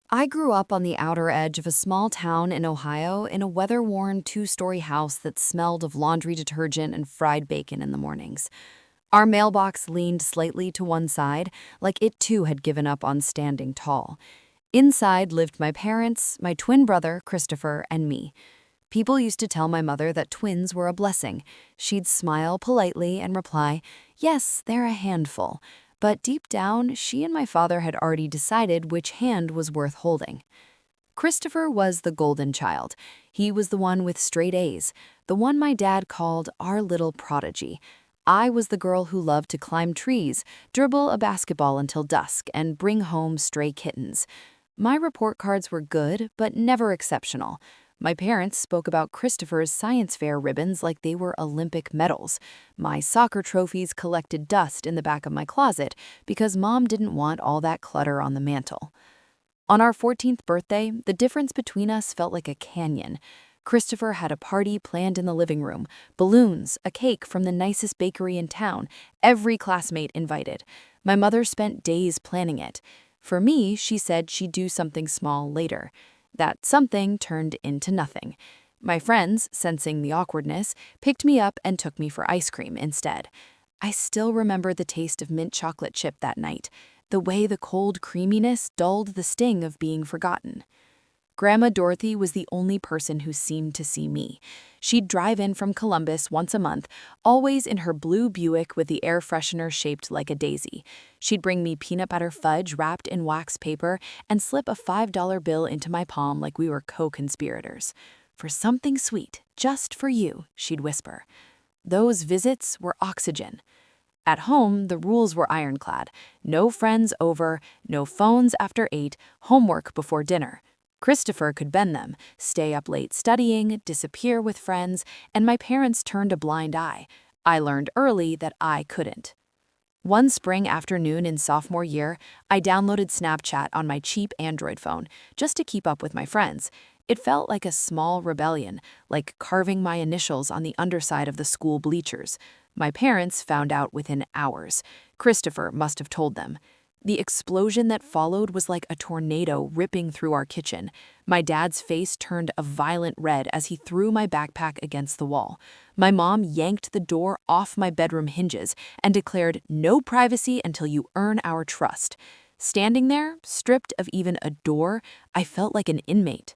I grew up on the outer edge of a small town in Ohio in a weather-worn two-story house that smelled of laundry detergent and fried bacon in the mornings. Our mailbox leaned slightly to one side, like it too had given up on standing tall. Inside lived my parents, my twin brother, Christopher, and me. People used to tell my mother that twins were a blessing. She'd smile politely and reply, "Yes, they're a handful." But deep down, she and my father had already decided which hand was worth holding. Christopher was the golden child. He was the one with straight A's, the one my dad called our little prodigy. I was the girl who loved to climb trees, dribble a basketball until dusk, and bring home stray kittens. My report cards were good, but never exceptional. My parents spoke about Christopher's science fair ribbons like they were Olympic medals. My soccer trophies collected dust in the back of my closet because Mom didn't want all that clutter on the mantle. On our 14th birthday, the difference between us felt like a canyon. Christopher had a party planned in the living room, balloons, a cake from the nicest bakery in town, every classmate invited. My mother spent days planning it. For me, she said she'd do something small later. That something turned into nothing. My friends, sensing the awkwardness, picked me up and took me for ice cream instead. I still remember the taste of mint chocolate chip that night, the way the cold creaminess dulled the sting of being forgotten. Grandma Dorothy was the only person who seemed to see me. She'd drive in from Columbus once a month, always in her blue Buick with the air freshener shaped like a daisy. She'd bring me peanut butter fudge wrapped in wax paper and slip a $5 bill into my palm like we were co-conspirators. "For something sweet, just for you," she'd whisper. Those visits were oxygen. At home, the rules were ironclad. No friends over, no phones after 8, homework before dinner. Christopher could bend them, stay up late studying, disappear with friends, and my parents turned a blind eye. I learned early that I couldn't. One spring afternoon in sophomore year, I downloaded Snapchat on my cheap Android phone just to keep up with my friends. It felt like a small rebellion, like carving my initials on the underside of the school bleachers. My parents found out within hours. Christopher must have told them. The explosion that followed was like a tornado ripping through our kitchen. My dad's face turned a violent red as he threw my backpack against the wall. My mom yanked the door off my bedroom hinges and declared no privacy until you earn our trust. Standing there, stripped of even a door, I felt like an inmate.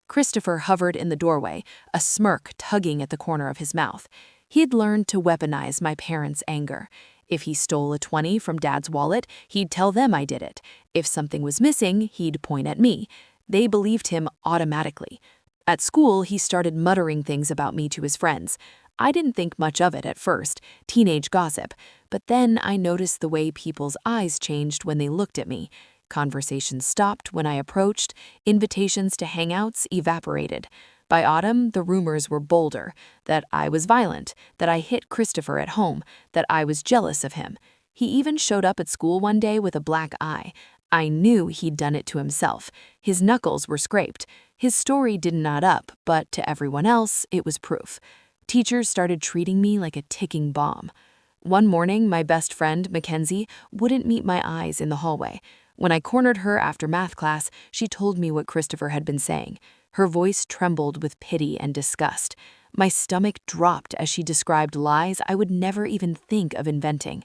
Christopher hovered in the doorway, a smirk tugging at the corner of his mouth. He'd learned to weaponize my parents' anger. If he stole a 20 from Dad's wallet, he'd tell them I did it. If something was missing, he'd point at me. They believed him automatically. At school, he started muttering things about me to his friends. I didn't think much of it at first, teenage gossip, but then I noticed the way people's eyes changed when they looked at me. Conversations stopped when I approached, invitations to hangouts evaporated. By autumn, the rumors were bolder, that I was violent, that I hit Christopher at home, that I was jealous of him. He even showed up at school one day with a black eye. I knew he'd done it to himself. His knuckles were scraped. His story didn't add up, but to everyone else, it was proof. Teachers started treating me like a ticking bomb. One morning, my best friend, Mackenzie, wouldn't meet my eyes in the hallway. When I cornered her after math class, she told me what Christopher had been saying. Her voice trembled with pity and disgust. My stomach dropped as she described lies I would never even think of inventing.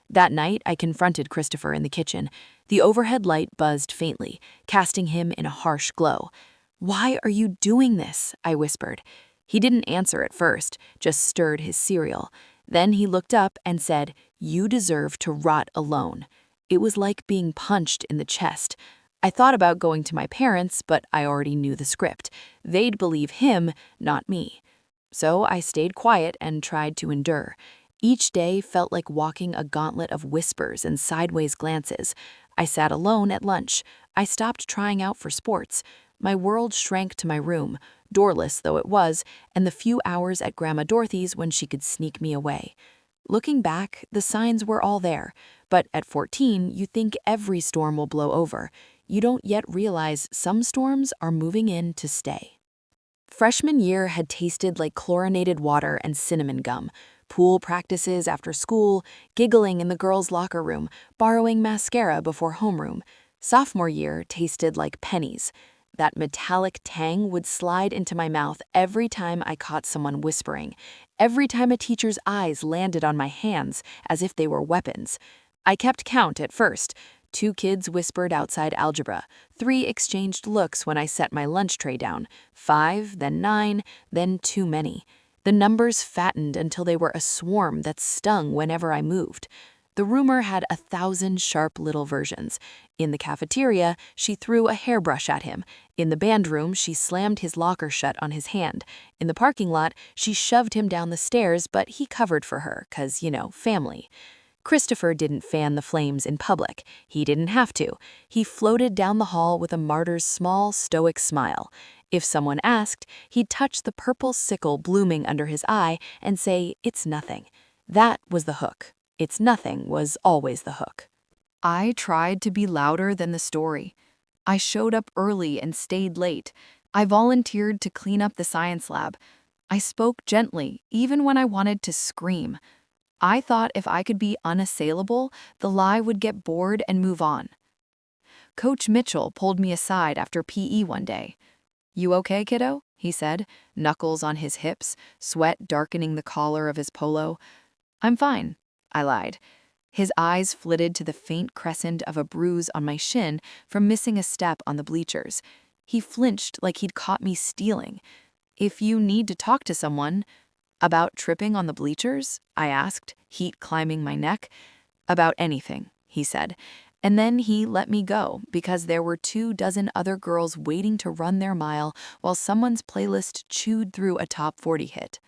That night, I confronted Christopher in the kitchen. The overhead light buzzed faintly, casting him in a harsh glow. "Why are you doing this?" I whispered. He didn't answer at first, just stirred his cereal. Then he looked up and said, "You deserve to rot alone." It was like being punched in the chest. I thought about going to my parents, but I already knew the script. They'd believe him, not me. So I stayed quiet and tried to endure. Each day felt like walking a gauntlet of whispers and sideways glances. I sat alone at lunch. I stopped trying out for sports. My world shrank to my room, doorless though it was, and the few hours at Grandma Dorothy's when she could sneak me away. Looking back, the signs were all there, but at 14, you think every storm will blow over. You don't yet realize some storms are moving in to stay. Freshman year had tasted like chlorinated water and cinnamon gum. Pool practices after school, giggling in the girls' locker room, borrowing mascara before homeroom. Sophomore year tasted like pennies. That metallic tang would slide into my mouth every time I caught someone whispering, every time a teacher's eyes landed on my hands as if they were weapons. I kept count at first. 2 kids whispered outside algebra. 3 exchanged looks when I set my lunch tray down. 5, then 9, then too many. The numbers fattened until they were a swarm that stung whenever I moved. The rumor had 1,000 sharp little versions. In the cafeteria, she threw a hairbrush at him. In the band room, she slammed his locker shut on his hand. In the parking lot, she shoved him down the stairs, but he covered for her, 'cause, family. Christopher didn't fan the flames in public. He didn't have to. He floated down the hall with a martyr's small, stoic smile. If someone asked, he'd touch the purple sickle blooming under his eye and say, "It's nothing." That was the hook. "It's nothing" was always the hook. I tried to be louder than the story. I showed up early and stayed late. I volunteered to clean up the science lab. I spoke gently, even when I wanted to scream. I thought if I could be unassailable, the lie would get bored and move on. Coach Mitchell pulled me aside after PE one day. "You okay, kiddo?" he said, knuckles on his hips, sweat darkening the collar of his polo. "I'm fine," I lied. His eyes flitted to the faint crescent of a bruise on my shin from missing a step on the bleachers. He flinched like he'd caught me stealing. "If you need to talk to someone—" "About tripping on the bleachers?" I asked, heat climbing my neck. "About anything," he said. And then he let me go because there were 24 other girls waiting to run their mile while someone's playlist chewed through a top 40 hit.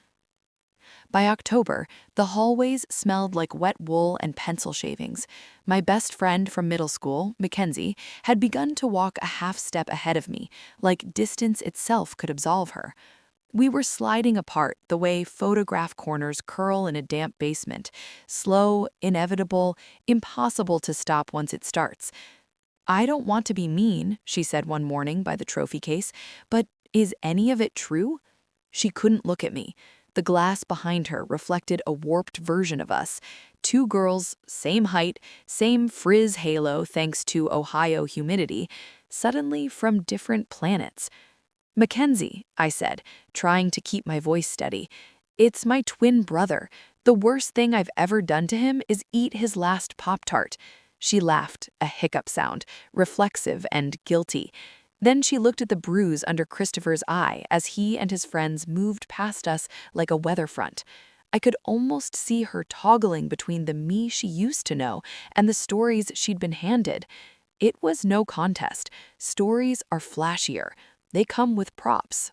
By October, the hallways smelled like wet wool and pencil shavings. My best friend from middle school, Mackenzie, had begun to walk a half step ahead of me, like distance itself could absolve her. We were sliding apart the way photograph corners curl in a damp basement, slow, inevitable, impossible to stop once it starts. "I don't want to be mean," she said one morning by the trophy case, "but is any of it true?" She couldn't look at me. The glass behind her reflected a warped version of us. 2 girls, same height, same frizz halo thanks to Ohio humidity, suddenly from different planets. "Mackenzie," I said, trying to keep my voice steady. "It's my twin brother. The worst thing I've ever done to him is eat his last Pop-Tart." She laughed, a hiccup sound, reflexive and guilty. Then she looked at the bruise under Christopher's eye as he and his friends moved past us like a weather front. I could almost see her toggling between the me she used to know and the stories she'd been handed. It was no contest. Stories are flashier. They come with props.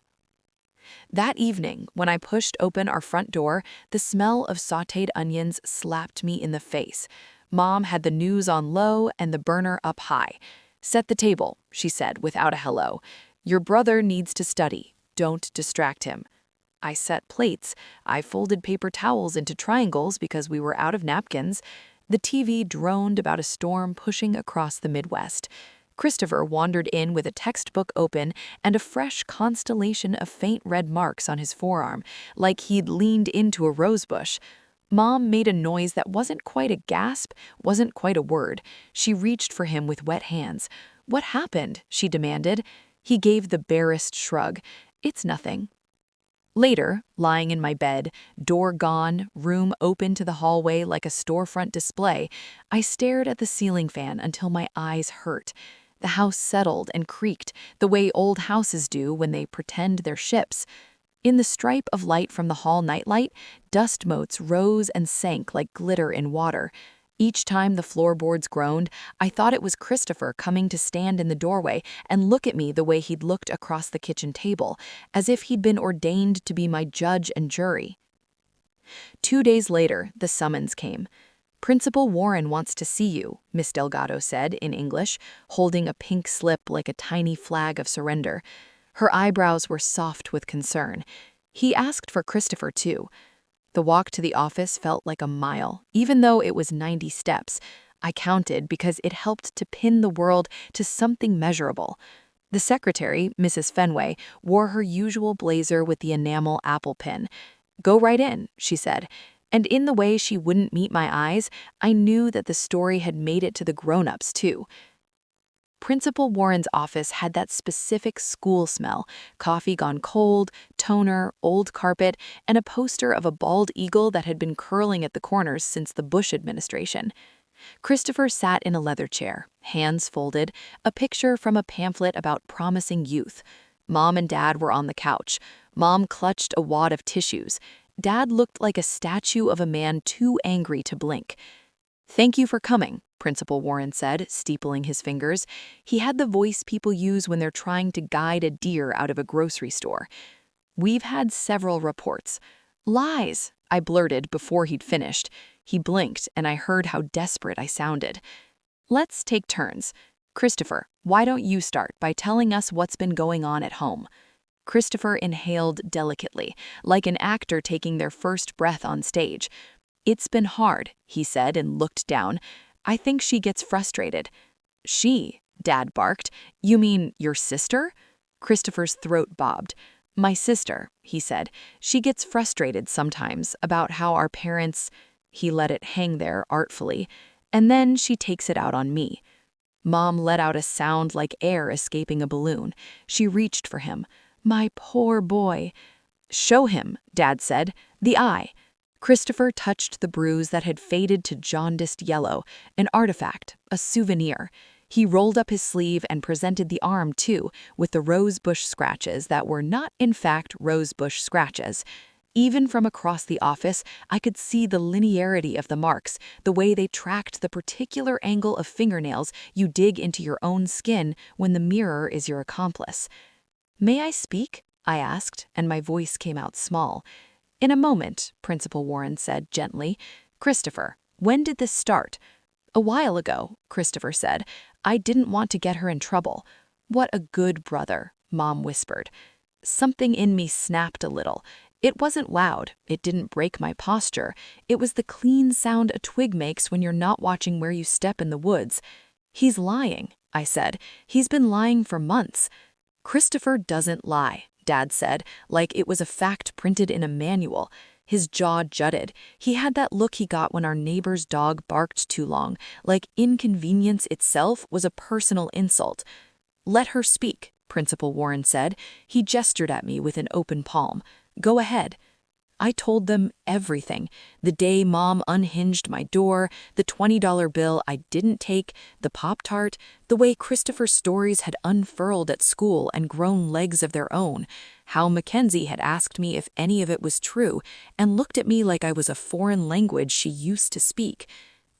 That evening, when I pushed open our front door, the smell of sautéed onions slapped me in the face. Mom had the news on low and the burner up high. "Set the table," she said without a hello. "Your brother needs to study. Don't distract him." I set plates. I folded paper towels into triangles because we were out of napkins. The TV droned about a storm pushing across the Midwest. Christopher wandered in with a textbook open and a fresh constellation of faint red marks on his forearm, like he'd leaned into a rosebush. Mom made a noise that wasn't quite a gasp, wasn't quite a word. She reached for him with wet hands. "What happened?" she demanded. He gave the barest shrug. "It's nothing." Later, lying in my bed, door gone, room open to the hallway like a storefront display, I stared at the ceiling fan until my eyes hurt. The house settled and creaked, the way old houses do when they pretend they're ships. In the stripe of light from the hall nightlight, dust motes rose and sank like glitter in water. Each time the floorboards groaned, I thought it was Christopher coming to stand in the doorway and look at me the way he'd looked across the kitchen table, as if he'd been ordained to be my judge and jury. 2 days later, the summons came. "Principal Warren wants to see you," Miss Delgado said in English, holding a pink slip like a tiny flag of surrender. Her eyebrows were soft with concern. "He asked for Christopher, too." The walk to the office felt like a mile, even though it was 90 steps. I counted because it helped to pin the world to something measurable. The secretary, Mrs. Fenway, wore her usual blazer with the enamel apple pin. "Go right in," she said. And in the way she wouldn't meet my eyes, I knew that the story had made it to the grown-ups, too. Principal Warren's office had that specific school smell: coffee gone cold, toner, old carpet, and a poster of a bald eagle that had been curling at the corners since the Bush administration. Christopher sat in a leather chair, hands folded, a picture from a pamphlet about promising youth. Mom and Dad were on the couch. Mom clutched a wad of tissues. Dad looked like a statue of a man too angry to blink. "Thank you for coming," Principal Warren said, steepling his fingers. He had the voice people use when they're trying to guide a deer out of a grocery store. "We've had several reports." "Lies," I blurted before he'd finished. He blinked, and I heard how desperate I sounded. "Let's take turns. Christopher, why don't you start by telling us what's been going on at home?" Christopher inhaled delicately, like an actor taking their first breath on stage. "It's been hard," he said and looked down. "I think she gets frustrated." "She?" Dad barked. "You mean your sister?" Christopher's throat bobbed. "My sister," he said. "She gets frustrated sometimes about how our parents—" He let it hang there artfully. "And then she takes it out on me." Mom let out a sound like air escaping a balloon. She reached for him. "My poor boy." "Show him," Dad said. "The eye." Christopher touched the bruise that had faded to jaundiced yellow, an artifact, a souvenir. He rolled up his sleeve and presented the arm, too, with the rosebush scratches that were not, in fact, rosebush scratches. Even from across the office, I could see the linearity of the marks, the way they tracked the particular angle of fingernails you dig into your own skin when the mirror is your accomplice. "May I speak?" I asked, and my voice came out small. "In a moment," Principal Warren said gently. "Christopher, when did this start?" "A while ago," Christopher said. "I didn't want to get her in trouble." "What a good brother," Mom whispered. Something in me snapped a little. It wasn't loud. It didn't break my posture. It was the clean sound a twig makes when you're not watching where you step in the woods. "He's lying," I said. "He's been lying for months." "Christopher doesn't lie," Dad said, like it was a fact printed in a manual. His jaw jutted. He had that look he got when our neighbor's dog barked too long, like inconvenience itself was a personal insult. "Let her speak," Principal Warren said. He gestured at me with an open palm. "Go ahead." I told them everything. The day Mom unhinged my door, the $20 bill I didn't take, the Pop-Tart, the way Christopher's stories had unfurled at school and grown legs of their own, how Mackenzie had asked me if any of it was true and looked at me like I was a foreign language she used to speak.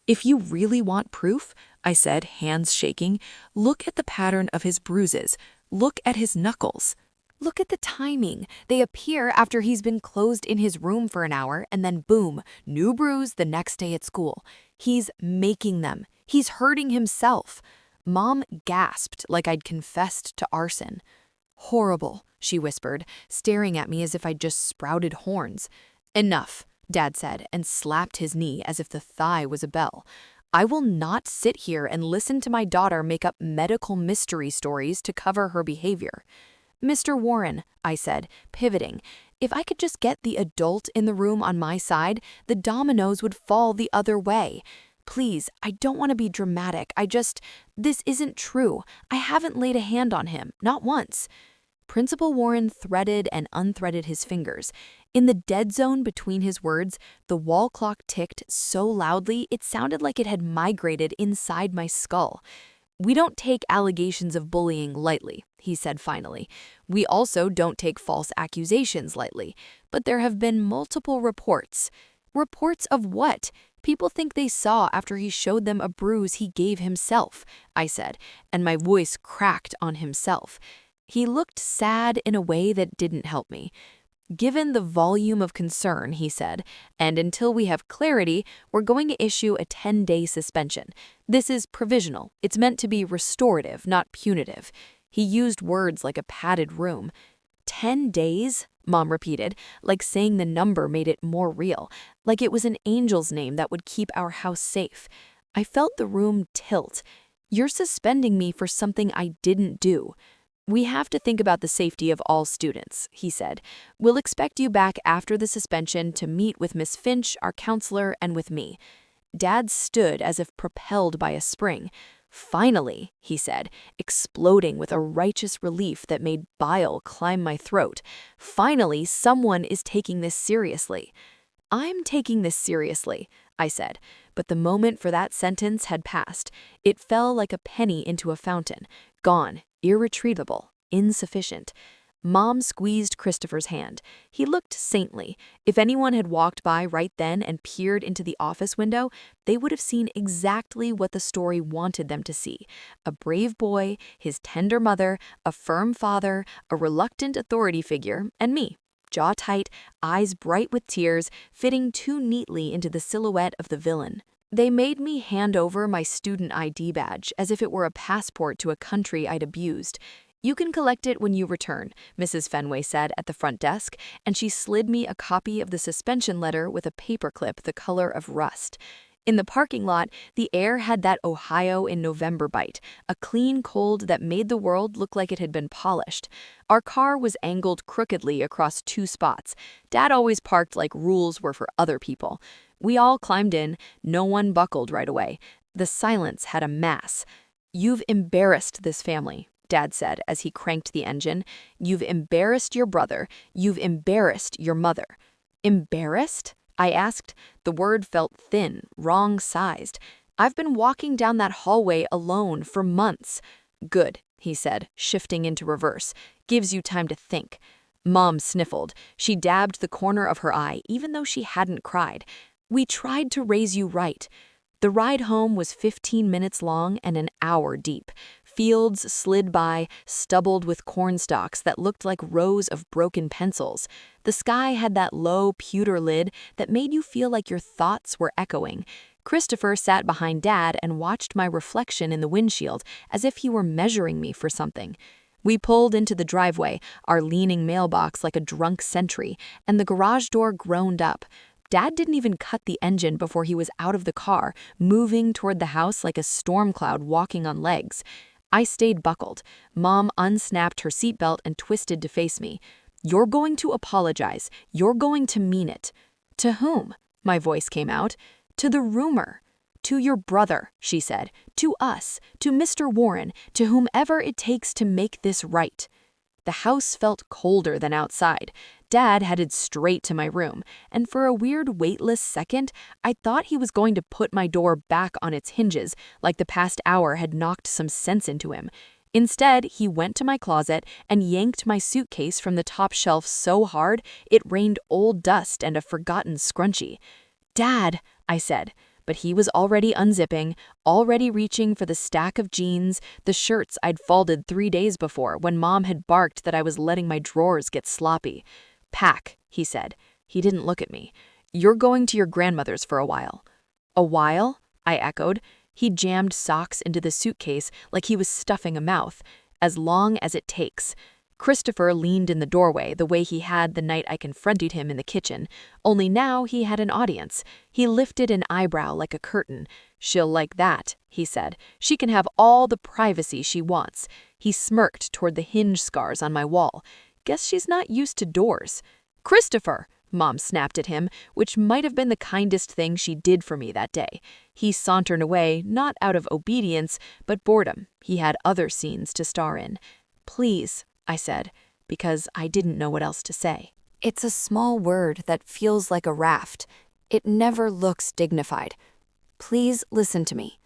"If you really want proof," I said, hands shaking, "look at the pattern of his bruises. Look at his knuckles." "Look at the timing. They appear after he's been closed in his room for an hour, and then boom, new bruise the next day at school. He's making them. He's hurting himself." Mom gasped like I'd confessed to arson. "Horrible," she whispered, staring at me as if I'd just sprouted horns. "Enough," Dad said, and slapped his knee as if the thigh was a bell. "I will not sit here and listen to my daughter make up medical mystery stories to cover her behavior." "Mr. Warren," I said, pivoting, "if I could just get the adult in the room on my side, the dominoes would fall the other way. Please, I don't want to be dramatic. This isn't true. I haven't laid a hand on him, not once." Principal Warren threaded and unthreaded his fingers. In the dead zone between his words, the wall clock ticked so loudly it sounded like it had migrated inside my skull. "We don't take allegations of bullying lightly," he said finally. "We also don't take false accusations lightly. But there have been multiple reports." "Reports of what?" "People think they saw after he showed them a bruise he gave himself," I said, and my voice cracked on himself. He looked sad in a way that didn't help me. "Given the volume of concern," he said, "and until we have clarity, we're going to issue a 10-day suspension. This is provisional. It's meant to be restorative, not punitive." He used words like a padded room. 10 days? Mom repeated, like saying the number made it more real, like it was an angel's name that would keep our house safe. I felt the room tilt. "You're suspending me for something I didn't do." "We have to think about the safety of all students," he said. "We'll expect you back after the suspension to meet with Miss Finch, our counselor, and with me." Dad stood as if propelled by a spring. "Finally," he said, exploding with a righteous relief that made bile climb my throat. "Finally, someone is taking this seriously." "I'm taking this seriously," I said, but the moment for that sentence had passed. It fell like a penny into a fountain, gone, irretrievable, insufficient. Mom squeezed Christopher's hand. He looked saintly. If anyone had walked by right then and peered into the office window, they would have seen exactly what the story wanted them to see. A brave boy, his tender mother, a firm father, a reluctant authority figure, and me. Jaw tight, eyes bright with tears, fitting too neatly into the silhouette of the villain. They made me hand over my student ID badge as if it were a passport to a country I'd abused. "You can collect it when you return," Mrs. Fenway said at the front desk, and she slid me a copy of the suspension letter with a paperclip the color of rust. In the parking lot, the air had that Ohio in November bite, a clean cold that made the world look like it had been polished. Our car was angled crookedly across 2 spots. Dad always parked like rules were for other people. We all climbed in, no one buckled right away. The silence had a mass. "You've embarrassed this family," Dad said as he cranked the engine. "You've embarrassed your brother. You've embarrassed your mother." "Embarrassed?" I asked. The word felt thin, wrong-sized. "I've been walking down that hallway alone for months." "Good," he said, shifting into reverse. "Gives you time to think." Mom sniffled. She dabbed the corner of her eye, even though she hadn't cried. "We tried to raise you right." The ride home was 15 minutes long and an hour deep. Fields slid by, stubbled with cornstalks that looked like rows of broken pencils. The sky had that low pewter lid that made you feel like your thoughts were echoing. Christopher sat behind Dad and watched my reflection in the windshield as if he were measuring me for something. We pulled into the driveway, our leaning mailbox like a drunk sentry, and the garage door groaned up. Dad didn't even cut the engine before he was out of the car, moving toward the house like a storm cloud walking on legs. I stayed buckled. Mom unsnapped her seatbelt and twisted to face me. "You're going to apologize. You're going to mean it." "To whom?" My voice came out. "To the rumor." "To your brother," she said. "To us, to Mr. Warren, to whomever it takes to make this right." The house felt colder than outside. Dad headed straight to my room, and for a weird weightless second, I thought he was going to put my door back on its hinges, like the past hour had knocked some sense into him. Instead, he went to my closet and yanked my suitcase from the top shelf so hard it rained old dust and a forgotten scrunchie. "Dad," I said. But he was already unzipping, already reaching for the stack of jeans, the shirts I'd folded 3 days before when Mom had barked that I was letting my drawers get sloppy. "Pack," he said. He didn't look at me. "You're going to your grandmother's for a while." "A while?" I echoed. He jammed socks into the suitcase like he was stuffing a mouth. "As long as it takes." Christopher leaned in the doorway the way he had the night I confronted him in the kitchen, only now he had an audience. He lifted an eyebrow like a curtain. "She'll like that," he said. "She can have all the privacy she wants." He smirked toward the hinge scars on my wall. "Guess she's not used to doors." "Christopher!" Mom snapped at him, which might have been the kindest thing she did for me that day. He sauntered away, not out of obedience, but boredom. He had other scenes to star in. "Please," I said, because I didn't know what else to say. It's a small word that feels like a raft. It never looks dignified. "Please listen to me."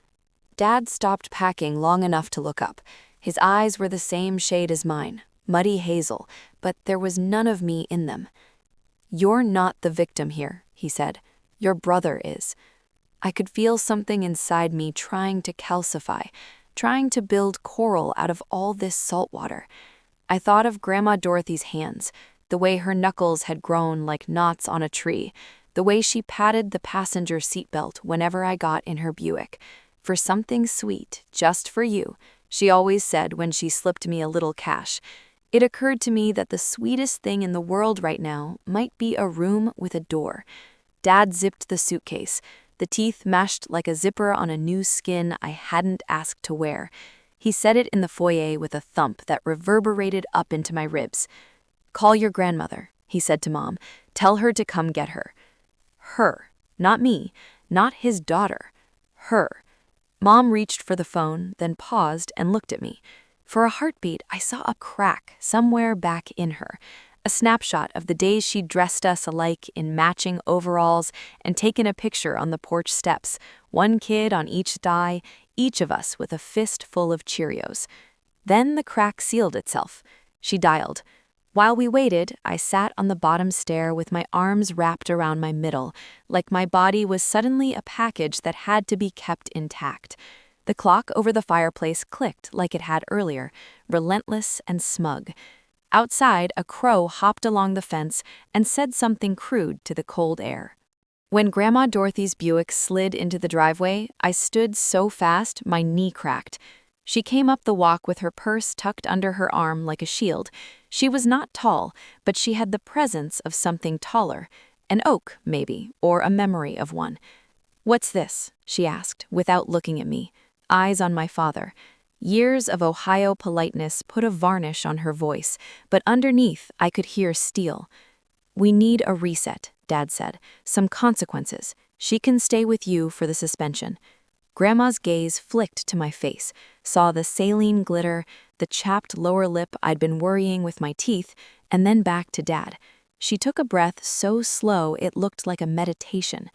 Dad stopped packing long enough to look up. His eyes were the same shade as mine, muddy hazel, but there was none of me in them. "You're not the victim here," he said. "Your brother is." I could feel something inside me trying to calcify, trying to build coral out of all this salt water. I thought of Grandma Dorothy's hands, the way her knuckles had grown like knots on a tree, the way she patted the passenger seatbelt whenever I got in her Buick. "For something sweet, just for you," she always said when she slipped me a little cash. It occurred to me that the sweetest thing in the world right now might be a room with a door. Dad zipped the suitcase, the teeth meshed like a zipper on a new skin I hadn't asked to wear. He set it in the foyer with a thump that reverberated up into my ribs. "Call your grandmother," he said to Mom. "Tell her to come get her." Her, not me, not his daughter. Her. Mom reached for the phone, then paused and looked at me. For a heartbeat, I saw a crack somewhere back in her. A snapshot of the days she'd dressed us alike in matching overalls and taken a picture on the porch steps, one kid on each thigh, each of us with a fist full of Cheerios. Then the crack sealed itself. She dialed. While we waited, I sat on the bottom stair with my arms wrapped around my middle, like my body was suddenly a package that had to be kept intact. The clock over the fireplace clicked like it had earlier, relentless and smug. Outside, a crow hopped along the fence and said something crude to the cold air. When Grandma Dorothy's Buick slid into the driveway, I stood so fast my knee cracked. She came up the walk with her purse tucked under her arm like a shield. She was not tall, but she had the presence of something taller. An oak, maybe, or a memory of one. "What's this?" she asked, without looking at me. Eyes on my father. Years of Ohio politeness put a varnish on her voice, but underneath I could hear steel. "We need a reset," Dad said. "Some consequences. She can stay with you for the suspension." Grandma's gaze flicked to my face, saw the saline glitter, the chapped lower lip I'd been worrying with my teeth, and then back to Dad. She took a breath so slow it looked like a meditation.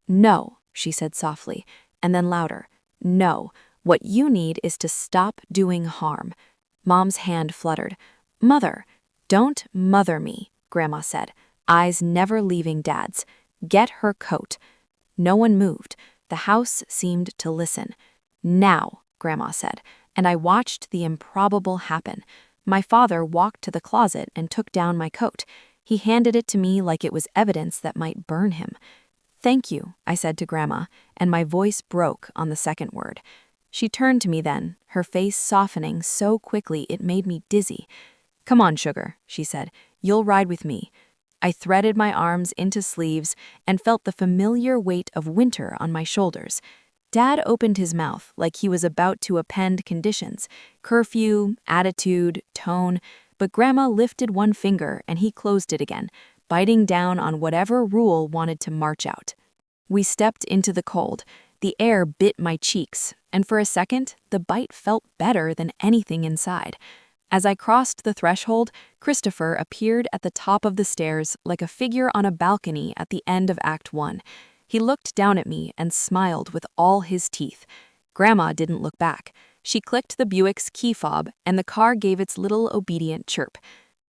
"No," she said softly, and then louder. "No, what you need is to stop doing harm." Mom's hand fluttered. "Mother, don't mother me," Grandma said, eyes never leaving Dad's. "Get her coat." No one moved. The house seemed to listen. "Now," Grandma said, and I watched the improbable happen. My father walked to the closet and took down my coat. He handed it to me like it was evidence that might burn him. "Thank you," I said to Grandma, and my voice broke on the second word. She turned to me then, her face softening so quickly it made me dizzy. "Come on, sugar," she said. "You'll ride with me." I threaded my arms into sleeves and felt the familiar weight of winter on my shoulders. Dad opened his mouth like he was about to append conditions, curfew, attitude, tone, but Grandma lifted one finger and he closed it again, biting down on whatever rule wanted to march out. We stepped into the cold. The air bit my cheeks, and for a second, the bite felt better than anything inside. As I crossed the threshold, Christopher appeared at the top of the stairs like a figure on a balcony at the end of Act 1. He looked down at me and smiled with all his teeth. Grandma didn't look back. She clicked the Buick's key fob, and the car gave its little obedient chirp.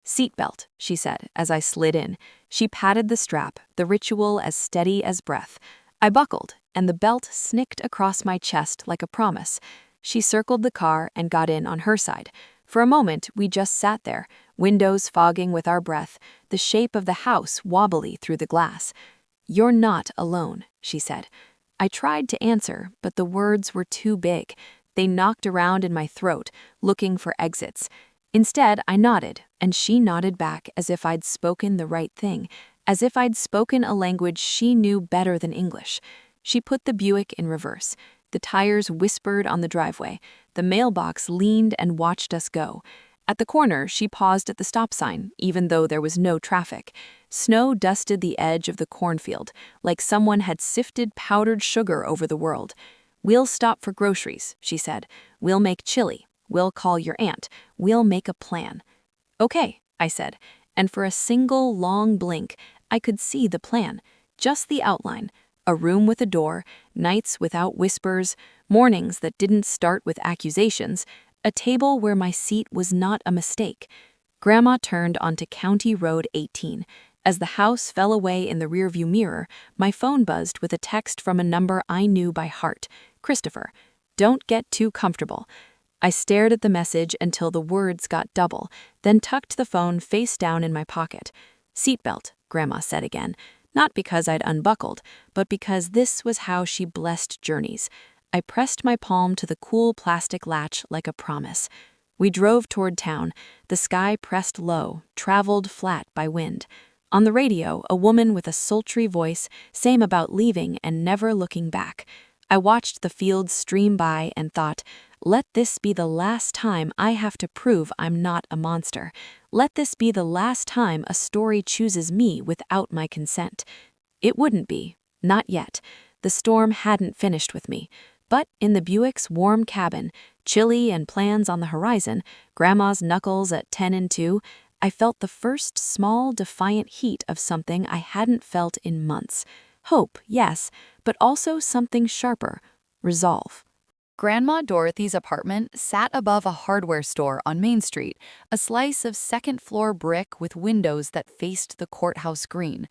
"Seatbelt," she said as I slid in. She patted the strap, the ritual as steady as breath. I buckled, and the belt snicked across my chest like a promise. She circled the car and got in on her side. For a moment, we just sat there, windows fogging with our breath, the shape of the house wobbly through the glass. "You're not alone," she said. I tried to answer, but the words were too big. They knocked around in my throat, looking for exits. Instead, I nodded, and she nodded back as if I'd spoken the right thing, as if I'd spoken a language she knew better than English. She put the Buick in reverse. The tires whispered on the driveway. The mailbox leaned and watched us go. At the corner, she paused at the stop sign, even though there was no traffic. Snow dusted the edge of the cornfield, like someone had sifted powdered sugar over the world. "We'll stop for groceries," she said. "We'll make chili. We'll call your aunt. We'll make a plan." "Okay," I said, and for a single long blink, I could see the plan, just the outline. A room with a door, nights without whispers, mornings that didn't start with accusations, a table where my seat was not a mistake. Grandma turned onto County Road 18. As the house fell away in the rearview mirror, my phone buzzed with a text from a number I knew by heart. "Christopher, don't get too comfortable." I stared at the message until the words got double, then tucked the phone face down in my pocket. "Seatbelt," Grandma said again. Not because I'd unbuckled, but because this was how she blessed journeys. I pressed my palm to the cool plastic latch like a promise. We drove toward town. The sky pressed low, traveled flat by wind. On the radio, a woman with a sultry voice sang about leaving and never looking back. I watched the fields stream by and thought, let this be the last time I have to prove I'm not a monster. Let this be the last time a story chooses me without my consent. It wouldn't be. Not yet. The storm hadn't finished with me. But in the Buick's warm cabin, chilly and plans on the horizon, Grandma's knuckles at 10 and 2, I felt the first small, defiant heat of something I hadn't felt in months. Hope, yes, but also something sharper: resolve. Grandma Dorothy's apartment sat above a hardware store on Main Street, a slice of second-floor brick with windows that faced the courthouse green.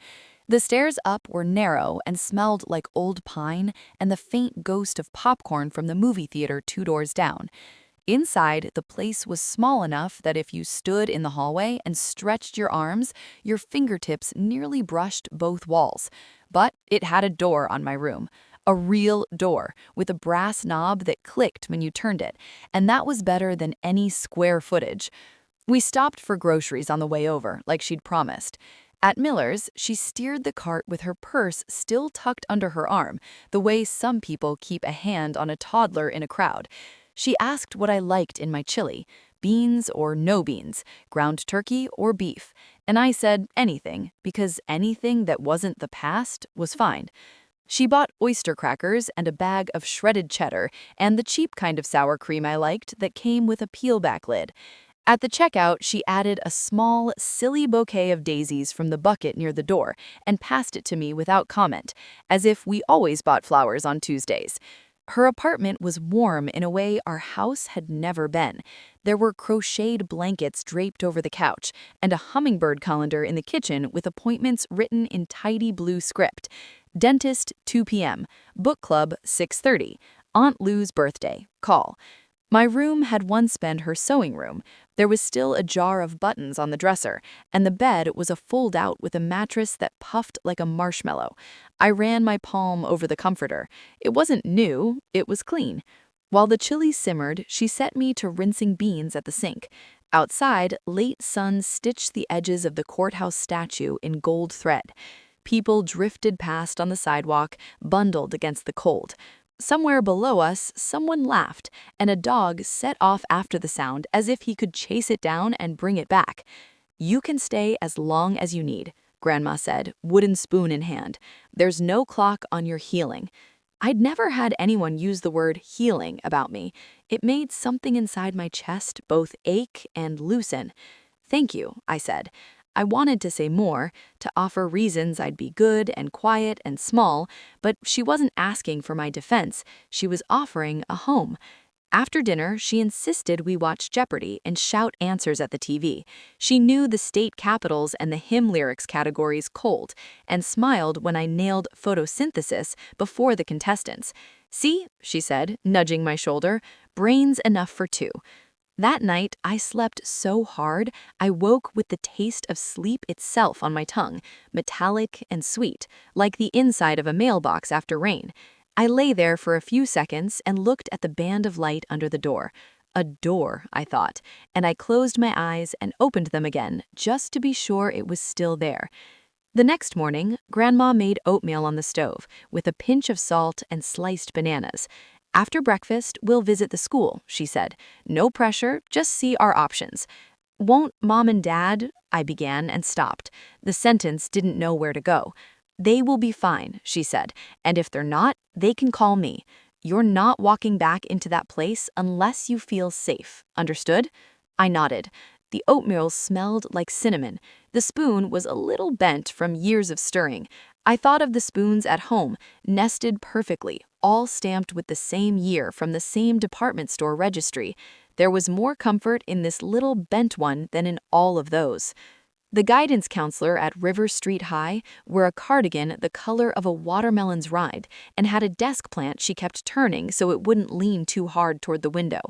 The stairs up were narrow and smelled like old pine and the faint ghost of popcorn from the movie theater 2 doors down. Inside, the place was small enough that if you stood in the hallway and stretched your arms, your fingertips nearly brushed both walls. But it had a door on my room. A real door, with a brass knob that clicked when you turned it, and that was better than any square footage. We stopped for groceries on the way over, like she'd promised. At Miller's, she steered the cart with her purse still tucked under her arm, the way some people keep a hand on a toddler in a crowd. She asked what I liked in my chili: beans or no beans, ground turkey or beef, and I said anything, because anything that wasn't the past was fine. She bought oyster crackers and a bag of shredded cheddar and the cheap kind of sour cream I liked that came with a peel-back lid. At the checkout, she added a small, silly bouquet of daisies from the bucket near the door and passed it to me without comment, as if we always bought flowers on Tuesdays. Her apartment was warm in a way our house had never been. There were crocheted blankets draped over the couch and a hummingbird calendar in the kitchen with appointments written in tidy blue script. Dentist, 2 p.m. Book club, 6:30. Aunt Lou's birthday. Call. My room had once been her sewing room. There was still a jar of buttons on the dresser, and the bed was a fold-out with a mattress that puffed like a marshmallow. I ran my palm over the comforter. It wasn't new, it was clean. While the chili simmered, she set me to rinsing beans at the sink. Outside, late sun stitched the edges of the courthouse statue in gold thread. People drifted past on the sidewalk, bundled against the cold. Somewhere below us, someone laughed, and a dog set off after the sound as if he could chase it down and bring it back. "You can stay as long as you need," Grandma said, wooden spoon in hand. "There's no clock on your healing." I'd never had anyone use the word healing about me. It made something inside my chest both ache and loosen. "Thank you," I said. I wanted to say more, to offer reasons I'd be good and quiet and small, but she wasn't asking for my defense. She was offering a home. After dinner, she insisted we watch Jeopardy and shout answers at the TV. She knew the state capitals and the hymn lyrics categories cold, and smiled when I nailed photosynthesis before the contestants. "See," she said, nudging my shoulder, "brains enough for two." That night, I slept so hard, I woke with the taste of sleep itself on my tongue, metallic and sweet, like the inside of a mailbox after rain. I lay there for a few seconds and looked at the band of light under the door. A door, I thought, and I closed my eyes and opened them again, just to be sure it was still there. The next morning, Grandma made oatmeal on the stove, with a pinch of salt and sliced bananas. "After breakfast, we'll visit the school," she said. "No pressure, just see our options." "Won't Mom and Dad?" I began and stopped. The sentence didn't know where to go. "They will be fine," she said, "and if they're not, they can call me. You're not walking back into that place unless you feel safe. Understood?" I nodded. The oatmeal smelled like cinnamon. The spoon was a little bent from years of stirring. I thought of the spoons at home, nested perfectly, all stamped with the same year from the same department store registry. There was more comfort in this little bent one than in all of those. The guidance counselor at River Street High wore a cardigan the color of a watermelon's rind and had a desk plant she kept turning so it wouldn't lean too hard toward the window.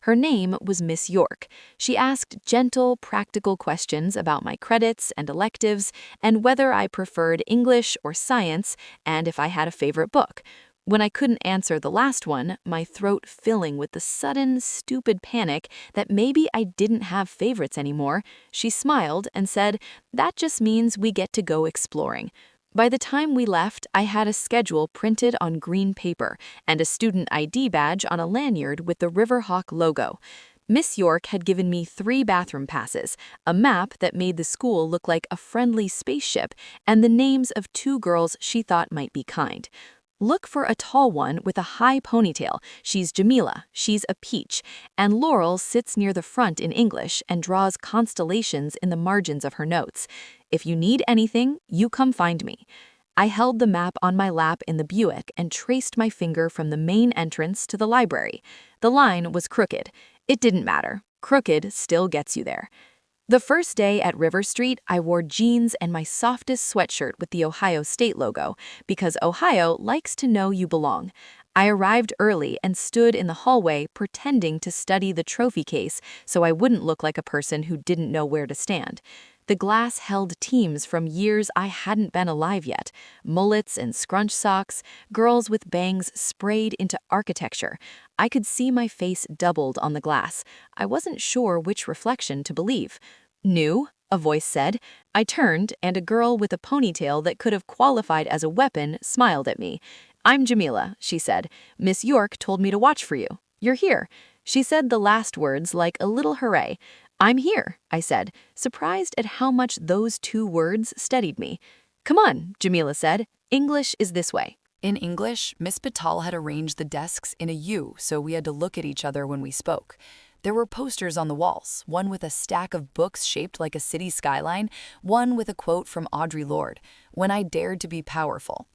Her name was Miss York. She asked gentle, practical questions about my credits and electives and whether I preferred English or science and if I had a favorite book. When I couldn't answer the last one, my throat filling with the sudden, stupid panic that maybe I didn't have favorites anymore, she smiled and said, "That just means we get to go exploring." By the time we left, I had a schedule printed on green paper and a student ID badge on a lanyard with the Riverhawk logo. Miss York had given me 3 bathroom passes, a map that made the school look like a friendly spaceship, and the names of 2 girls she thought might be kind. Look for a tall one with a high ponytail. She's Jamila. She's a peach. And Laurel sits near the front in English and draws constellations in the margins of her notes. If you need anything, you come find me. I held the map on my lap in the Buick and traced my finger from the main entrance to the library. The line was crooked. It didn't matter. Crooked still gets you there. The first day at River Street, I wore jeans and my softest sweatshirt with the Ohio State logo, because Ohio likes to know you belong. I arrived early and stood in the hallway pretending to study the trophy case so I wouldn't look like a person who didn't know where to stand. The glass held teams from years I hadn't been alive yet. Mullets and scrunch socks, girls with bangs sprayed into architecture. I could see my face doubled on the glass. I wasn't sure which reflection to believe. New, a voice said. I turned, and a girl with a ponytail that could have qualified as a weapon smiled at me. I'm Jamila, she said. Miss York told me to watch for you. You're here. She said the last words like a little hooray. I'm here, I said, surprised at how much those two words steadied me. Come on, Jamila said. English is this way. In English, Miss Patel had arranged the desks in a U, so we had to look at each other when we spoke. There were posters on the walls, one with a stack of books shaped like a city skyline, one with a quote from Audre Lorde, "When I dared to be powerful."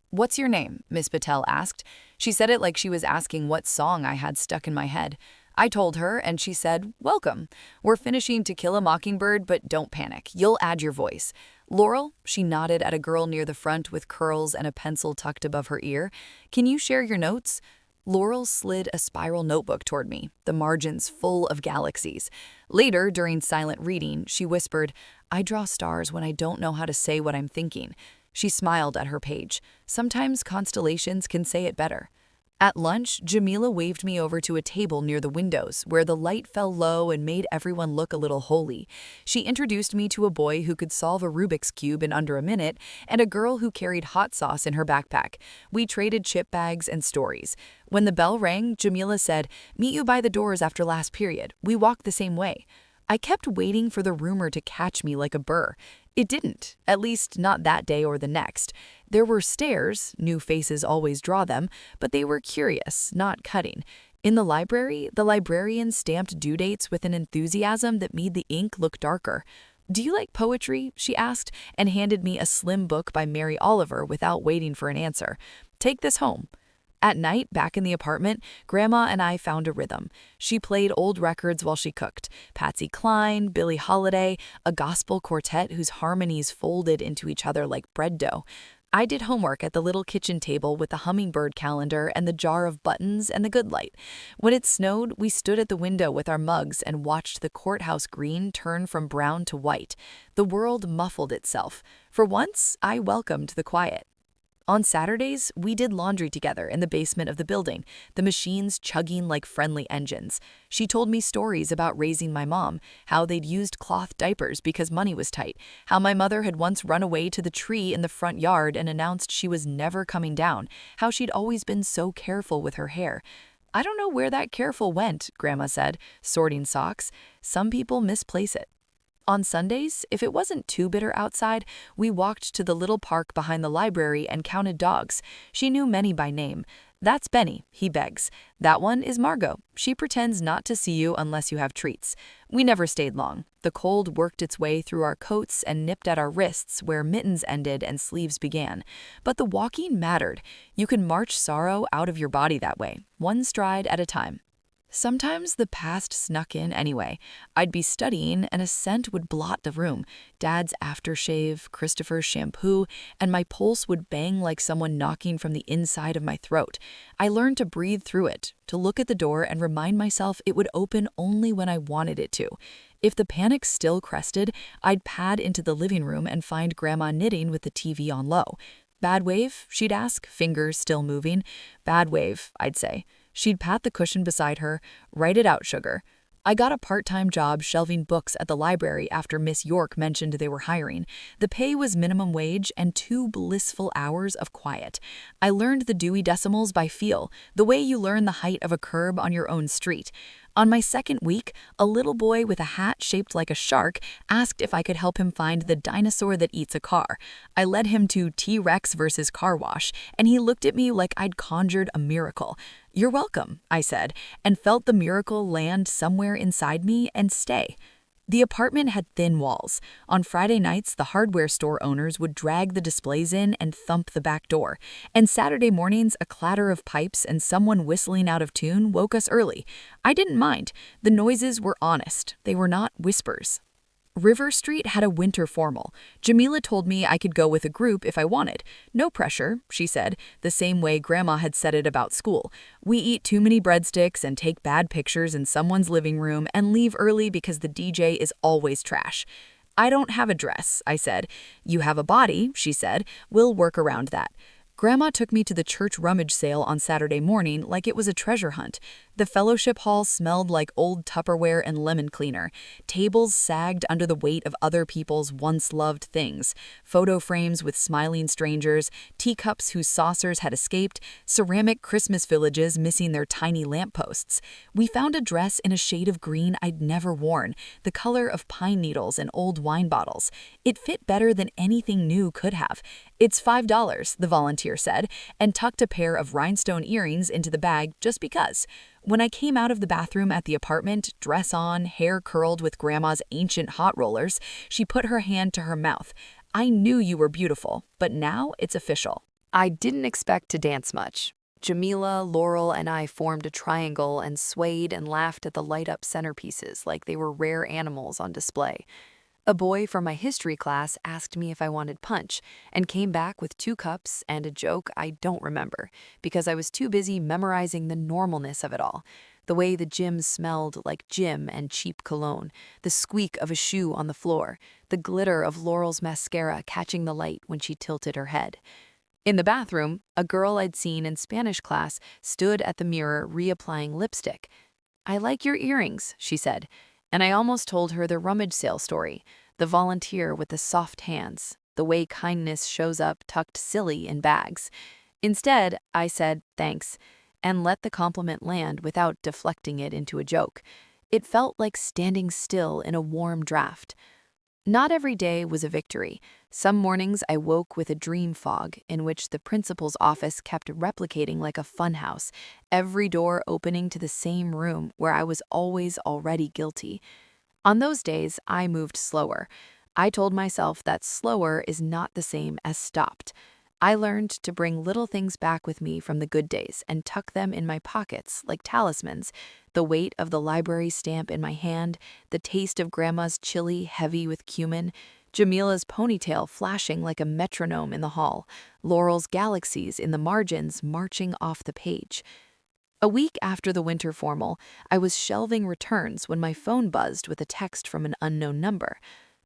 What's your name? Miss Patel asked. She said it like she was asking what song I had stuck in my head. I told her, and she said, welcome. We're finishing To Kill a Mockingbird, but don't panic. You'll add your voice. Laurel, she nodded at a girl near the front with curls and a pencil tucked above her ear. Can you share your notes? Laurel slid a spiral notebook toward me, the margins full of galaxies. Later, during silent reading, she whispered, I draw stars when I don't know how to say what I'm thinking. She smiled at her page. Sometimes constellations can say it better. At lunch, Jamila waved me over to a table near the windows, where the light fell low and made everyone look a little holy. She introduced me to a boy who could solve a Rubik's Cube in under a minute, and a girl who carried hot sauce in her backpack. We traded chip bags and stories. When the bell rang, Jamila said, meet you by the doors after last period. We walk the same way. I kept waiting for the rumor to catch me like a burr. It didn't, at least not that day or the next. There were stares, new faces always draw them, but they were curious, not cutting. In the library, the librarian stamped due dates with an enthusiasm that made the ink look darker. Do you like poetry? She asked, and handed me a slim book by Mary Oliver without waiting for an answer. Take this home. At night, back in the apartment, Grandma and I found a rhythm. She played old records while she cooked. Patsy Cline, Billie Holiday, a gospel quartet whose harmonies folded into each other like bread dough. I did homework at the little kitchen table with the hummingbird calendar and the jar of buttons and the good light. When it snowed, we stood at the window with our mugs and watched the courthouse green turn from brown to white. The world muffled itself. For once, I welcomed the quiet. On Saturdays, we did laundry together in the basement of the building, the machines chugging like friendly engines. She told me stories about raising my mom, how they'd used cloth diapers because money was tight, how my mother had once run away to the tree in the front yard and announced she was never coming down, how she'd always been so careful with her hair. I don't know where that careful went, Grandma said, sorting socks. Some people misplace it. On Sundays, if it wasn't too bitter outside, we walked to the little park behind the library and counted dogs. She knew many by name. That's Benny, he begs. That one is Margot. She pretends not to see you unless you have treats. We never stayed long. The cold worked its way through our coats and nipped at our wrists where mittens ended and sleeves began. But the walking mattered. You can march sorrow out of your body that way, one stride at a time. Sometimes the past snuck in anyway. I'd be studying and a scent would blot the room. Dad's aftershave, Christopher's shampoo, and my pulse would bang like someone knocking from the inside of my throat. I learned to breathe through it, to look at the door and remind myself it would open only when I wanted it to. If the panic still crested, I'd pad into the living room and find Grandma knitting with the TV on low. Bad wave? She'd ask, fingers still moving. Bad wave, I'd say. She'd pat the cushion beside her. Write it out, sugar. I got a part-time job shelving books at the library after Miss York mentioned they were hiring. The pay was minimum wage and 2 blissful hours of quiet. I learned the Dewey Decimals by feel, the way you learn the height of a curb on your own street. On my second week, a little boy with a hat shaped like a shark asked if I could help him find the dinosaur that eats a car. I led him to T-Rex versus car wash, and he looked at me like I'd conjured a miracle. "You're welcome," I said, and felt the miracle land somewhere inside me and stay. The apartment had thin walls. On Friday nights, the hardware store owners would drag the displays in and thump the back door. And Saturday mornings, a clatter of pipes and someone whistling out of tune woke us early. I didn't mind. The noises were honest. They were not whispers. River Street had a winter formal. Jamila told me I could go with a group if I wanted. "No pressure," she said, the same way Grandma had said it about school. "We eat too many breadsticks and take bad pictures in someone's living room and leave early because the DJ is always trash." "I don't have a dress," I said. "You have a body," she said. "We'll work around that." Grandma took me to the church rummage sale on Saturday morning like it was a treasure hunt. The fellowship hall smelled like old Tupperware and lemon cleaner. Tables sagged under the weight of other people's once-loved things. Photo frames with smiling strangers, teacups whose saucers had escaped, ceramic Christmas villages missing their tiny lampposts. We found a dress in a shade of green I'd never worn, the color of pine needles and old wine bottles. It fit better than anything new could have. "It's $5, the volunteer said, and tucked a pair of rhinestone earrings into the bag just because. When I came out of the bathroom at the apartment, dress on, hair curled with Grandma's ancient hot rollers, she put her hand to her mouth. "I knew you were beautiful, but now it's official." I didn't expect to dance much. Jamila, Laurel, and I formed a triangle and swayed and laughed at the light-up centerpieces like they were rare animals on display. A boy from my history class asked me if I wanted punch and came back with 2 cups and a joke I don't remember because I was too busy memorizing the normalness of it all. The way the gym smelled like gym and cheap cologne, the squeak of a shoe on the floor, the glitter of Laurel's mascara catching the light when she tilted her head. In the bathroom, a girl I'd seen in Spanish class stood at the mirror reapplying lipstick. "I like your earrings," she said, and I almost told her the rummage sale story, the volunteer with the soft hands, the way kindness shows up tucked silly in bags. Instead, I said thanks and let the compliment land without deflecting it into a joke. It felt like standing still in a warm draft. Not every day was a victory. Some mornings I woke with a dream fog in which the principal's office kept replicating like a funhouse, every door opening to the same room where I was always already guilty. On those days, I moved slower. I told myself that slower is not the same as stopped. I learned to bring little things back with me from the good days and tuck them in my pockets like talismans, the weight of the library stamp in my hand, the taste of Grandma's chili heavy with cumin, Jamila's ponytail flashing like a metronome in the hall, Laurel's galaxies in the margins marching off the page. A week after the winter formal, I was shelving returns when my phone buzzed with a text from an unknown number.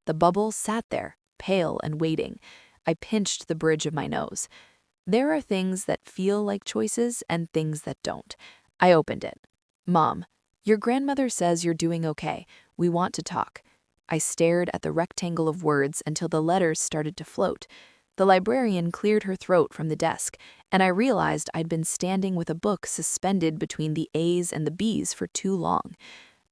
The bubble sat there, pale and waiting. I pinched the bridge of my nose. There are things that feel like choices and things that don't. I opened it. "Mom, your grandmother says you're doing okay. We want to talk." I stared at the rectangle of words until the letters started to float. The librarian cleared her throat from the desk, and I realized I'd been standing with a book suspended between the A's and the B's for too long.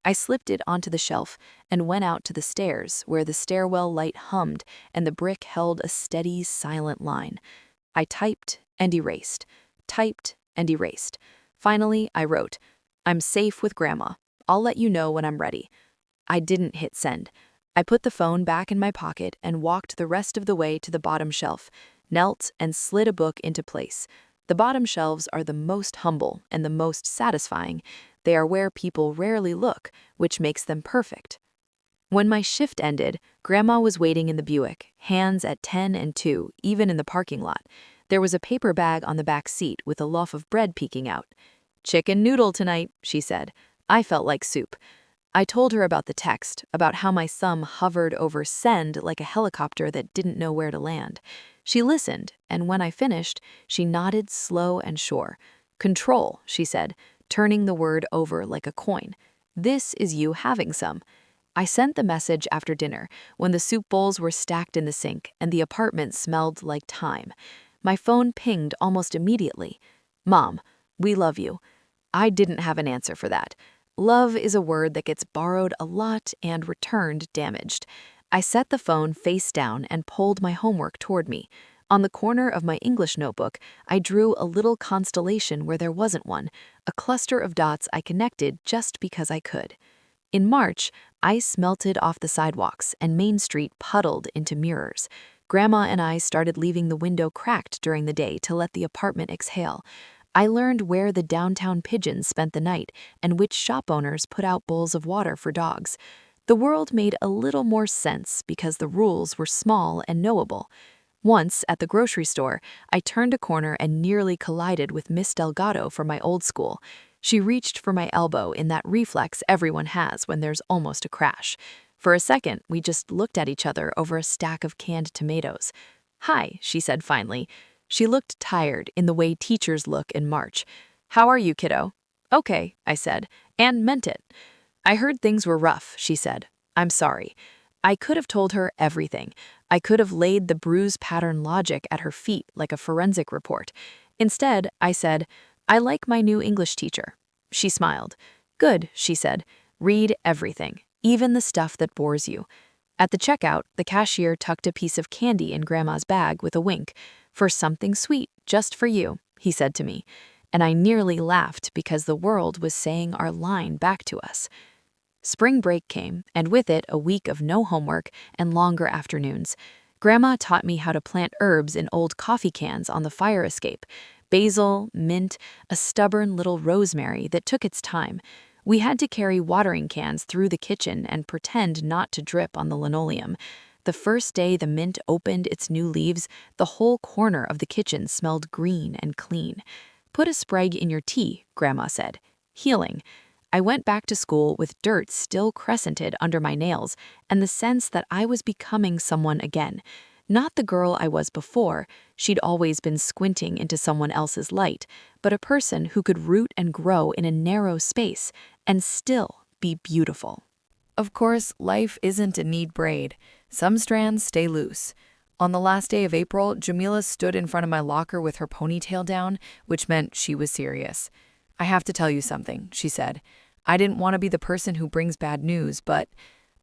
I slipped it onto the shelf and went out to the stairs where the stairwell light hummed and the brick held a steady, silent line. I typed and erased, typed and erased. Finally, I wrote, "I'm safe with Grandma. I'll let you know when I'm ready." I didn't hit send. I put the phone back in my pocket and walked the rest of the way to the bottom shelf, knelt and slid a book into place. The bottom shelves are the most humble and the most satisfying. They are where people rarely look, which makes them perfect. When my shift ended, Grandma was waiting in the Buick, hands at 10 and 2, even in the parking lot. There was a paper bag on the back seat with a loaf of bread peeking out. "Chicken noodle tonight," she said. I felt like soup. I told her about the text, about how my thumb hovered over send like a helicopter that didn't know where to land. She listened, and when I finished, she nodded slow and sure. "Control," she said, turning the word over like a coin. This is you having some." I sent the message after dinner, when the soup bowls were stacked in the sink and the apartment smelled like thyme. My phone pinged almost immediately. "Mom, we love you." I didn't have an answer for that. Love is a word that gets borrowed a lot and returned damaged. I set the phone face down and pulled my homework toward me. On the corner of my English notebook, I drew a little constellation where there wasn't one, a cluster of dots I connected just because I could. In March, ice melted off the sidewalks and Main Street puddled into mirrors. Grandma and I started leaving the window cracked during the day to let the apartment exhale. I learned where the downtown pigeons spent the night and which shop owners put out bowls of water for dogs. The world made a little more sense because the rules were small and knowable. Once, at the grocery store, I turned a corner and nearly collided with Miss Delgado from my old school. She reached for my elbow in that reflex everyone has when there's almost a crash. For a second, we just looked at each other over a stack of canned tomatoes. "Hi," she said finally. She looked tired in the way teachers look in March. "How are you, kiddo?" "Okay," I said, and meant it. "I heard things were rough," she said. "I'm sorry." I could have told her everything. I could have laid the bruise pattern logic at her feet like a forensic report. Instead, I said, "I like my new English teacher." She smiled. "Good," she said. "Read everything, even the stuff that bores you." At the checkout, the cashier tucked a piece of candy in Grandma's bag with a wink. "For something sweet, just for you," he said to me. And I nearly laughed because the world was saying our line back to us. Spring break came, and with it a week of no homework and longer afternoons. Grandma taught me how to plant herbs in old coffee cans on the fire escape. Basil, mint, a stubborn little rosemary that took its time. We had to carry watering cans through the kitchen and pretend not to drip on the linoleum. The first day the mint opened its new leaves, the whole corner of the kitchen smelled green and clean. "Put a sprig in your tea," Grandma said. Healing. I went back to school with dirt still crescented under my nails and the sense that I was becoming someone again. Not the girl I was before, she'd always been squinting into someone else's light, but a person who could root and grow in a narrow space and still be beautiful. Of course, life isn't a neat braid. Some strands stay loose. On the last day of April, Jamila stood in front of my locker with her ponytail down, which meant she was serious. "I have to tell you something," she said. "I didn't want to be the person who brings bad news, but—"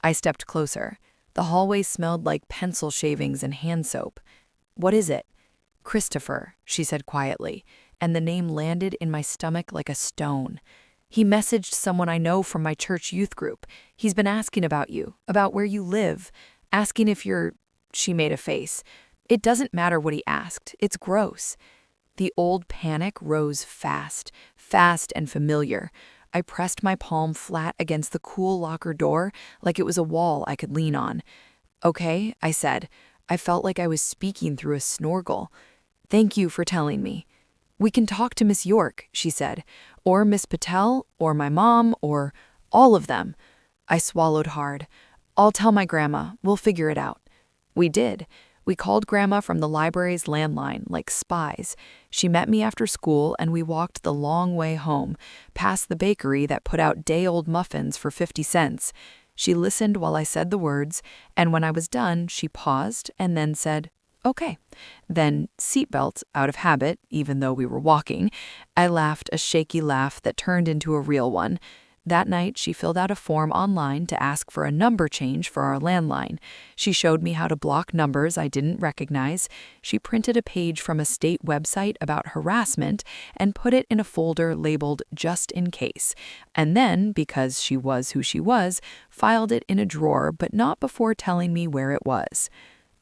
I stepped closer. The hallway smelled like pencil shavings and hand soap. "What is it?" "Christopher," she said quietly, and the name landed in my stomach like a stone. "He messaged someone I know from my church youth group. He's been asking about you, about where you live, asking if you're—" She made a face. "It doesn't matter what he asked. It's gross." The old panic rose fast, fast and familiar. I pressed my palm flat against the cool locker door like it was a wall I could lean on. "Okay," I said. I felt like I was speaking through a snorkel. "Thank you for telling me." "We can talk to Miss York," she said, "or Miss Patel, or my mom, or all of them." I swallowed hard. "I'll tell my grandma. We'll figure it out." We did. We called Grandma from the library's landline like spies. She met me after school and we walked the long way home, past the bakery that put out day-old muffins for 50 cents. She listened while I said the words, and when I was done, she paused and then said, "Okay." Then, seatbelt out of habit, even though we were walking, I laughed a shaky laugh that turned into a real one. That night, she filled out a form online to ask for a number change for our landline. She showed me how to block numbers I didn't recognize. She printed a page from a state website about harassment and put it in a folder labeled "just in case." And then, because she was who she was, filed it in a drawer, but not before telling me where it was.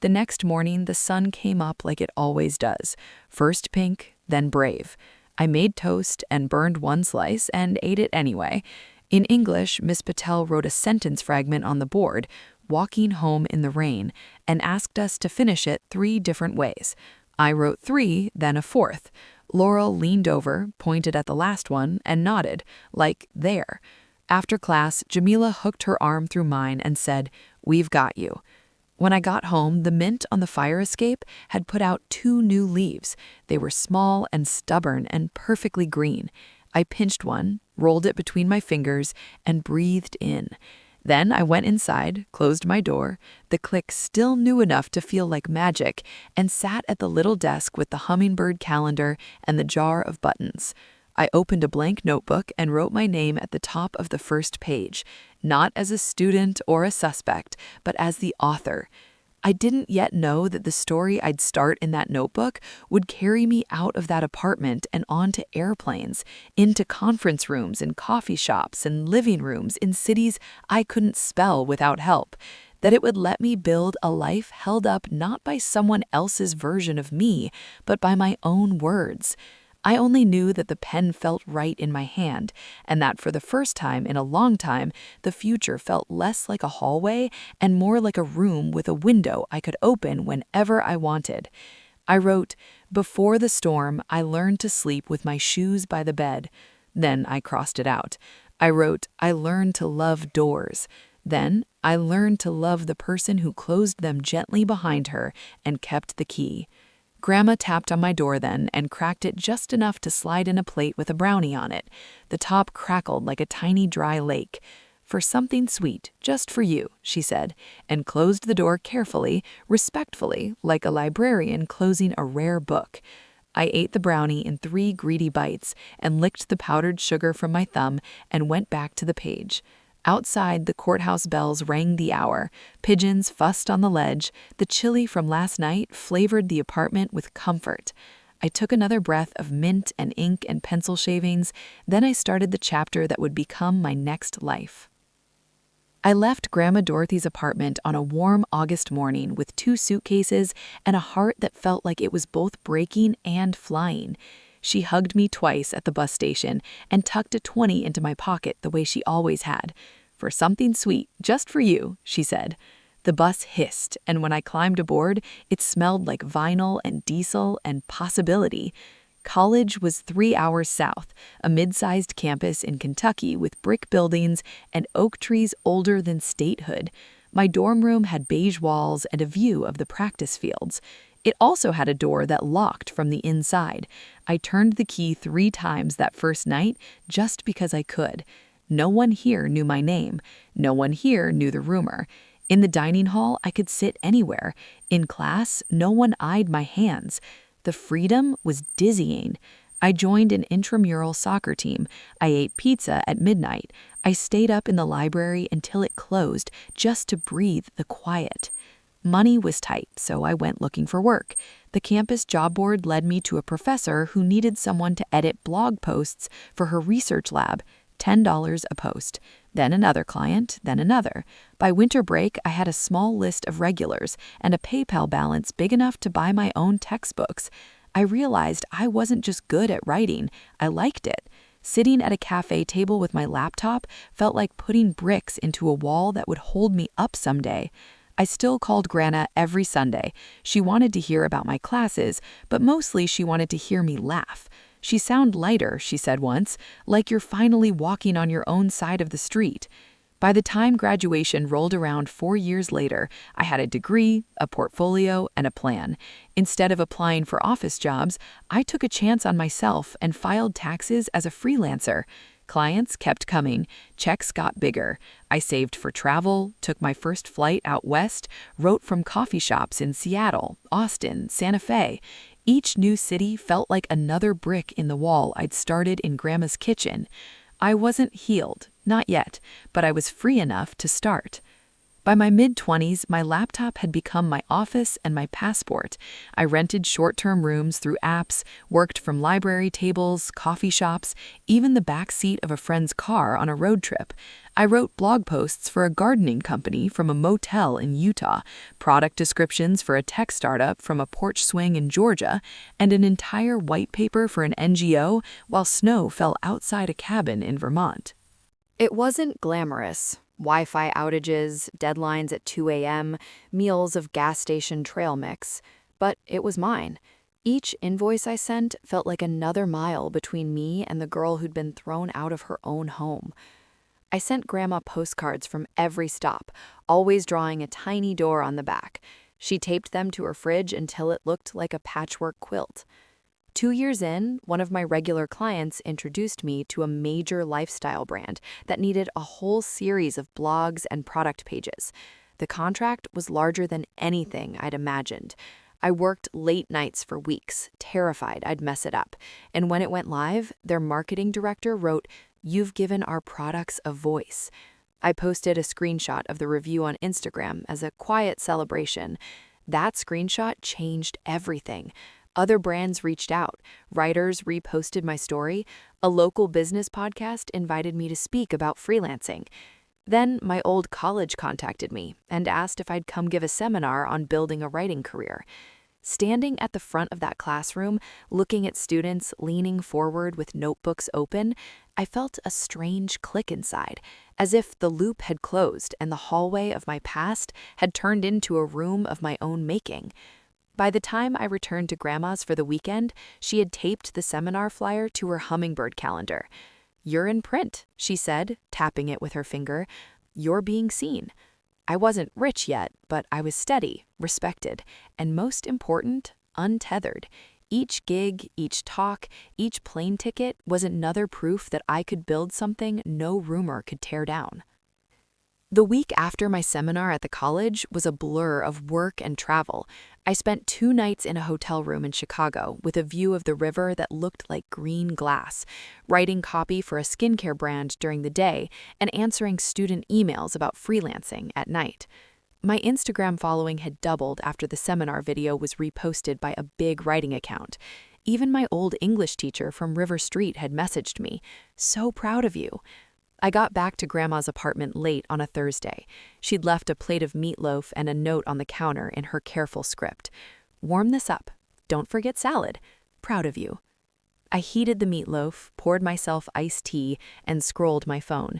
The next morning, the sun came up like it always does. First pink, then brave. I made toast and burned one slice and ate it anyway. In English, Miss Patel wrote a sentence fragment on the board, "walking home in the rain," and asked us to finish it 3 different ways. I wrote 3, then a 4th. Laurel leaned over, pointed at the last one, and nodded, like, "there." After class, Jamila hooked her arm through mine and said, "We've got you." When I got home, the mint on the fire escape had put out 2 new leaves. They were small and stubborn and perfectly green. I pinched one, rolled it between my fingers, and breathed in. Then I went inside, closed my door, the click still new enough to feel like magic, and sat at the little desk with the hummingbird calendar and the jar of buttons. I opened a blank notebook and wrote my name at the top of the first page, not as a student or a suspect, but as the author. I didn't yet know that the story I'd start in that notebook would carry me out of that apartment and onto airplanes, into conference rooms and coffee shops and living rooms in cities I couldn't spell without help, that it would let me build a life held up not by someone else's version of me, but by my own words. I only knew that the pen felt right in my hand, and that for the first time in a long time, the future felt less like a hallway and more like a room with a window I could open whenever I wanted. I wrote, "Before the storm, I learned to sleep with my shoes by the bed." Then I crossed it out. I wrote, "I learned to love doors." Then I learned to love the person who closed them gently behind her and kept the key. Grandma tapped on my door then and cracked it just enough to slide in a plate with a brownie on it. The top crackled like a tiny dry lake. "For something sweet, just for you," she said, and closed the door carefully, respectfully, like a librarian closing a rare book. I ate the brownie in 3 greedy bites and licked the powdered sugar from my thumb and went back to the page. Outside, the courthouse bells rang the hour, pigeons fussed on the ledge, the chili from last night flavored the apartment with comfort. I took another breath of mint and ink and pencil shavings, then I started the chapter that would become my next life. I left Grandma Dorothy's apartment on a warm August morning with 2 suitcases and a heart that felt like it was both breaking and flying. She hugged me twice at the bus station and tucked a 20 into my pocket the way she always had. "For something sweet, just for you," she said. The bus hissed, and when I climbed aboard, it smelled like vinyl and diesel and possibility. College was 3 hours south, a mid-sized campus in Kentucky with brick buildings and oak trees older than statehood. My dorm room had beige walls and a view of the practice fields. It also had a door that locked from the inside. I turned the key 3 times that first night just because I could. No one here knew my name. No one here knew the rumor. In the dining hall, I could sit anywhere. In class, no one eyed my hands. The freedom was dizzying. I joined an intramural soccer team. I ate pizza at midnight. I stayed up in the library until it closed just to breathe the quiet. Money was tight, so I went looking for work. The campus job board led me to a professor who needed someone to edit blog posts for her research lab. $10 a post. Then another client, then another. By winter break, I had a small list of regulars and a PayPal balance big enough to buy my own textbooks. I realized I wasn't just good at writing, I liked it. Sitting at a cafe table with my laptop felt like putting bricks into a wall that would hold me up someday. I still called Grandma every Sunday. She wanted to hear about my classes, but mostly she wanted to hear me laugh. "You sound lighter," she said once, "like you're finally walking on your own side of the street." By the time graduation rolled around 4 years later, I had a degree, a portfolio, and a plan. Instead of applying for office jobs, I took a chance on myself and filed taxes as a freelancer. Clients kept coming, checks got bigger. I saved for travel, took my first flight out west, wrote from coffee shops in Seattle, Austin, Santa Fe. Each new city felt like another brick in the wall I'd started in Grandma's kitchen. I wasn't healed, not yet, but I was free enough to start. By my mid-20s, my laptop had become my office and my passport. I rented short-term rooms through apps, worked from library tables, coffee shops, even the back seat of a friend's car on a road trip. I wrote blog posts for a gardening company from a motel in Utah, product descriptions for a tech startup from a porch swing in Georgia, and an entire white paper for an NGO while snow fell outside a cabin in Vermont. It wasn't glamorous. Wi-Fi outages, deadlines at 2 a.m., meals of gas station trail mix. But it was mine. Each invoice I sent felt like another mile between me and the girl who'd been thrown out of her own home. I sent Grandma postcards from every stop, always drawing a tiny door on the back. She taped them to her fridge until it looked like a patchwork quilt. 2 years in, one of my regular clients introduced me to a major lifestyle brand that needed a whole series of blogs and product pages. The contract was larger than anything I'd imagined. I worked late nights for weeks, terrified I'd mess it up. And when it went live, their marketing director wrote, "You've given our products a voice." I posted a screenshot of the review on Instagram as a quiet celebration. That screenshot changed everything. Other brands reached out, writers reposted my story, a local business podcast invited me to speak about freelancing. Then my old college contacted me and asked if I'd come give a seminar on building a writing career. Standing at the front of that classroom, looking at students leaning forward with notebooks open, I felt a strange click inside, as if the loop had closed and the hallway of my past had turned into a room of my own making. By the time I returned to Grandma's for the weekend, she had taped the seminar flyer to her hummingbird calendar. "You're in print," she said, tapping it with her finger. "You're being seen." I wasn't rich yet, but I was steady, respected, and most important, untethered. Each gig, each talk, each plane ticket was another proof that I could build something no rumor could tear down. The week after my seminar at the college was a blur of work and travel. I spent 2 nights in a hotel room in Chicago with a view of the river that looked like green glass, writing copy for a skincare brand during the day and answering student emails about freelancing at night. My Instagram following had doubled after the seminar video was reposted by a big writing account. Even my old English teacher from River Street had messaged me, "So proud of you." I got back to Grandma's apartment late on a Thursday. She'd left a plate of meatloaf and a note on the counter in her careful script. "Warm this up. Don't forget salad. Proud of you." I heated the meatloaf, poured myself iced tea, and scrolled my phone.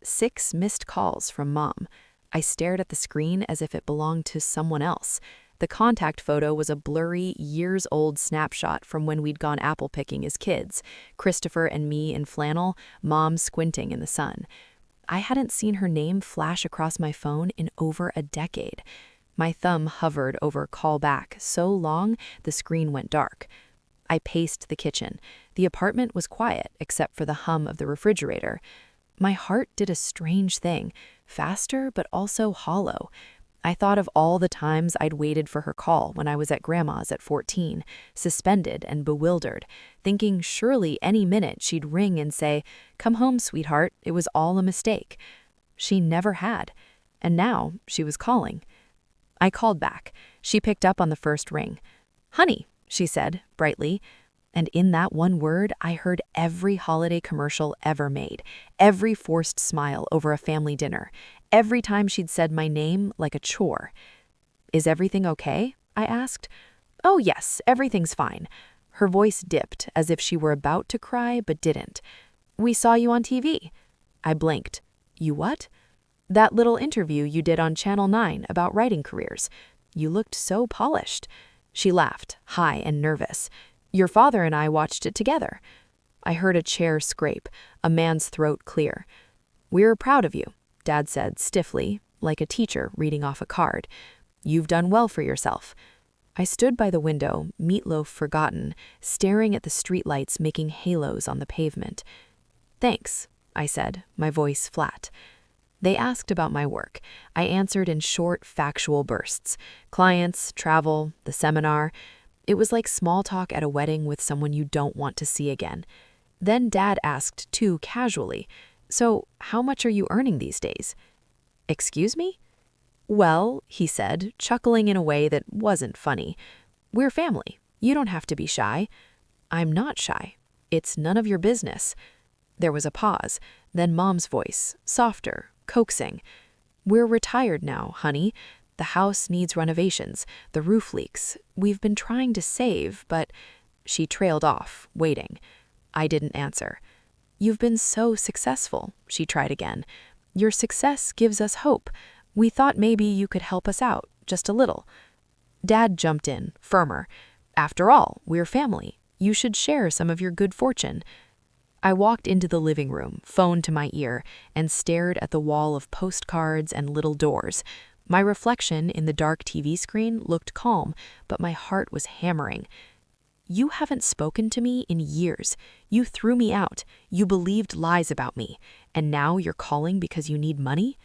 6 missed calls from Mom. I stared at the screen as if it belonged to someone else. The contact photo was a blurry, years-old snapshot from when we'd gone apple picking as kids, Christopher and me in flannel, Mom squinting in the sun. I hadn't seen her name flash across my phone in over a decade. My thumb hovered over call back so long the screen went dark. I paced the kitchen. The apartment was quiet except for the hum of the refrigerator. My heart did a strange thing, faster but also hollow. I thought of all the times I'd waited for her call when I was at Grandma's at 14, suspended and bewildered, thinking surely any minute she'd ring and say, "Come home, sweetheart, it was all a mistake." She never had, and now she was calling. I called back. She picked up on the first ring. "Honey," she said, brightly. And in that one word, I heard every holiday commercial ever made, every forced smile over a family dinner, every time she'd said my name like a chore. "Is everything okay?" I asked. "Oh yes, everything's fine." Her voice dipped as if she were about to cry but didn't. "We saw you on TV." I blinked. "You what?" "That little interview you did on Channel 9 about writing careers. You looked so polished." She laughed, high and nervous. "Your father and I watched it together." I heard a chair scrape, a man's throat clear. "We're proud of you," Dad said stiffly, like a teacher reading off a card. "You've done well for yourself." I stood by the window, meatloaf forgotten, staring at the streetlights making halos on the pavement. "Thanks," I said, my voice flat. They asked about my work. I answered in short, factual bursts. Clients, travel, the seminar. It was like small talk at a wedding with someone you don't want to see again. Then Dad asked, too casually, "So, how much are you earning these days?" "Excuse me?" "Well," he said, chuckling in a way that wasn't funny, "we're family. You don't have to be shy." "I'm not shy. It's none of your business." There was a pause, then Mom's voice, softer, coaxing. "We're retired now, honey. The house needs renovations. The roof leaks. We've been trying to save, but—" She trailed off, waiting. I didn't answer. "You've been so successful," she tried again. "Your success gives us hope. We thought maybe you could help us out, just a little." Dad jumped in, firmer. "After all, we're family. You should share some of your good fortune." I walked into the living room, phone to my ear, and stared at the wall of postcards and little doors. My reflection in the dark TV screen looked calm, but my heart was hammering. You haven't spoken to me in years. You threw me out. You believed lies about me. And now you're calling because you need money?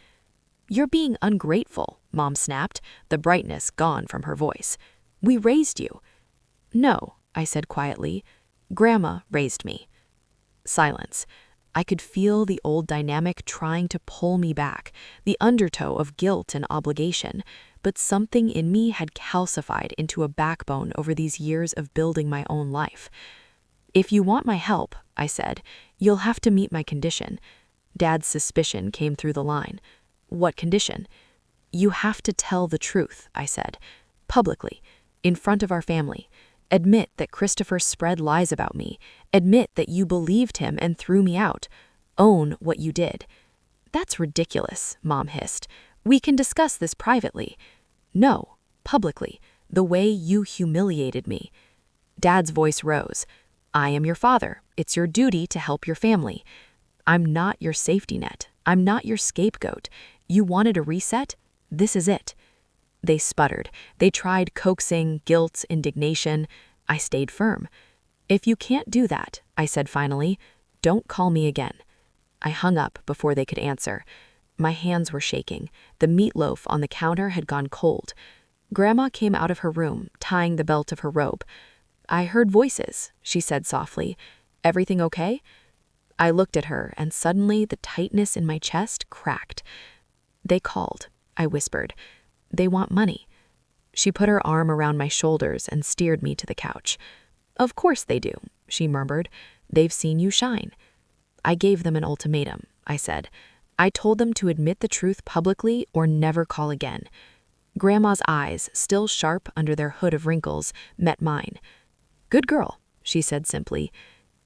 You're being ungrateful, Mom snapped, the brightness gone from her voice. We raised you. No, I said quietly. Grandma raised me. Silence. I could feel the old dynamic trying to pull me back, the undertow of guilt and obligation, but something in me had calcified into a backbone over these years of building my own life. If you want my help, I said, you'll have to meet my condition. Dad's suspicion came through the line. What condition? You have to tell the truth, I said, publicly, in front of our family. Admit that Christopher spread lies about me. Admit that you believed him and threw me out. Own what you did. That's ridiculous, Mom hissed. We can discuss this privately. No, publicly, the way you humiliated me. Dad's voice rose. I am your father. It's your duty to help your family. I'm not your safety net. I'm not your scapegoat. You wanted a reset? This is it. They sputtered. They tried coaxing, guilt, indignation. I stayed firm. If you can't do that, I said finally, don't call me again. I hung up before they could answer. My hands were shaking. The meatloaf on the counter had gone cold. Grandma came out of her room, tying the belt of her robe. I heard voices, she said softly. Everything okay? I looked at her, and suddenly the tightness in my chest cracked. They called, I whispered. They want money. She put her arm around my shoulders and steered me to the couch. Of course they do, she murmured. They've seen you shine. I gave them an ultimatum, I said. I told them to admit the truth publicly or never call again. Grandma's eyes, still sharp under their hood of wrinkles, met mine. Good girl, she said simply.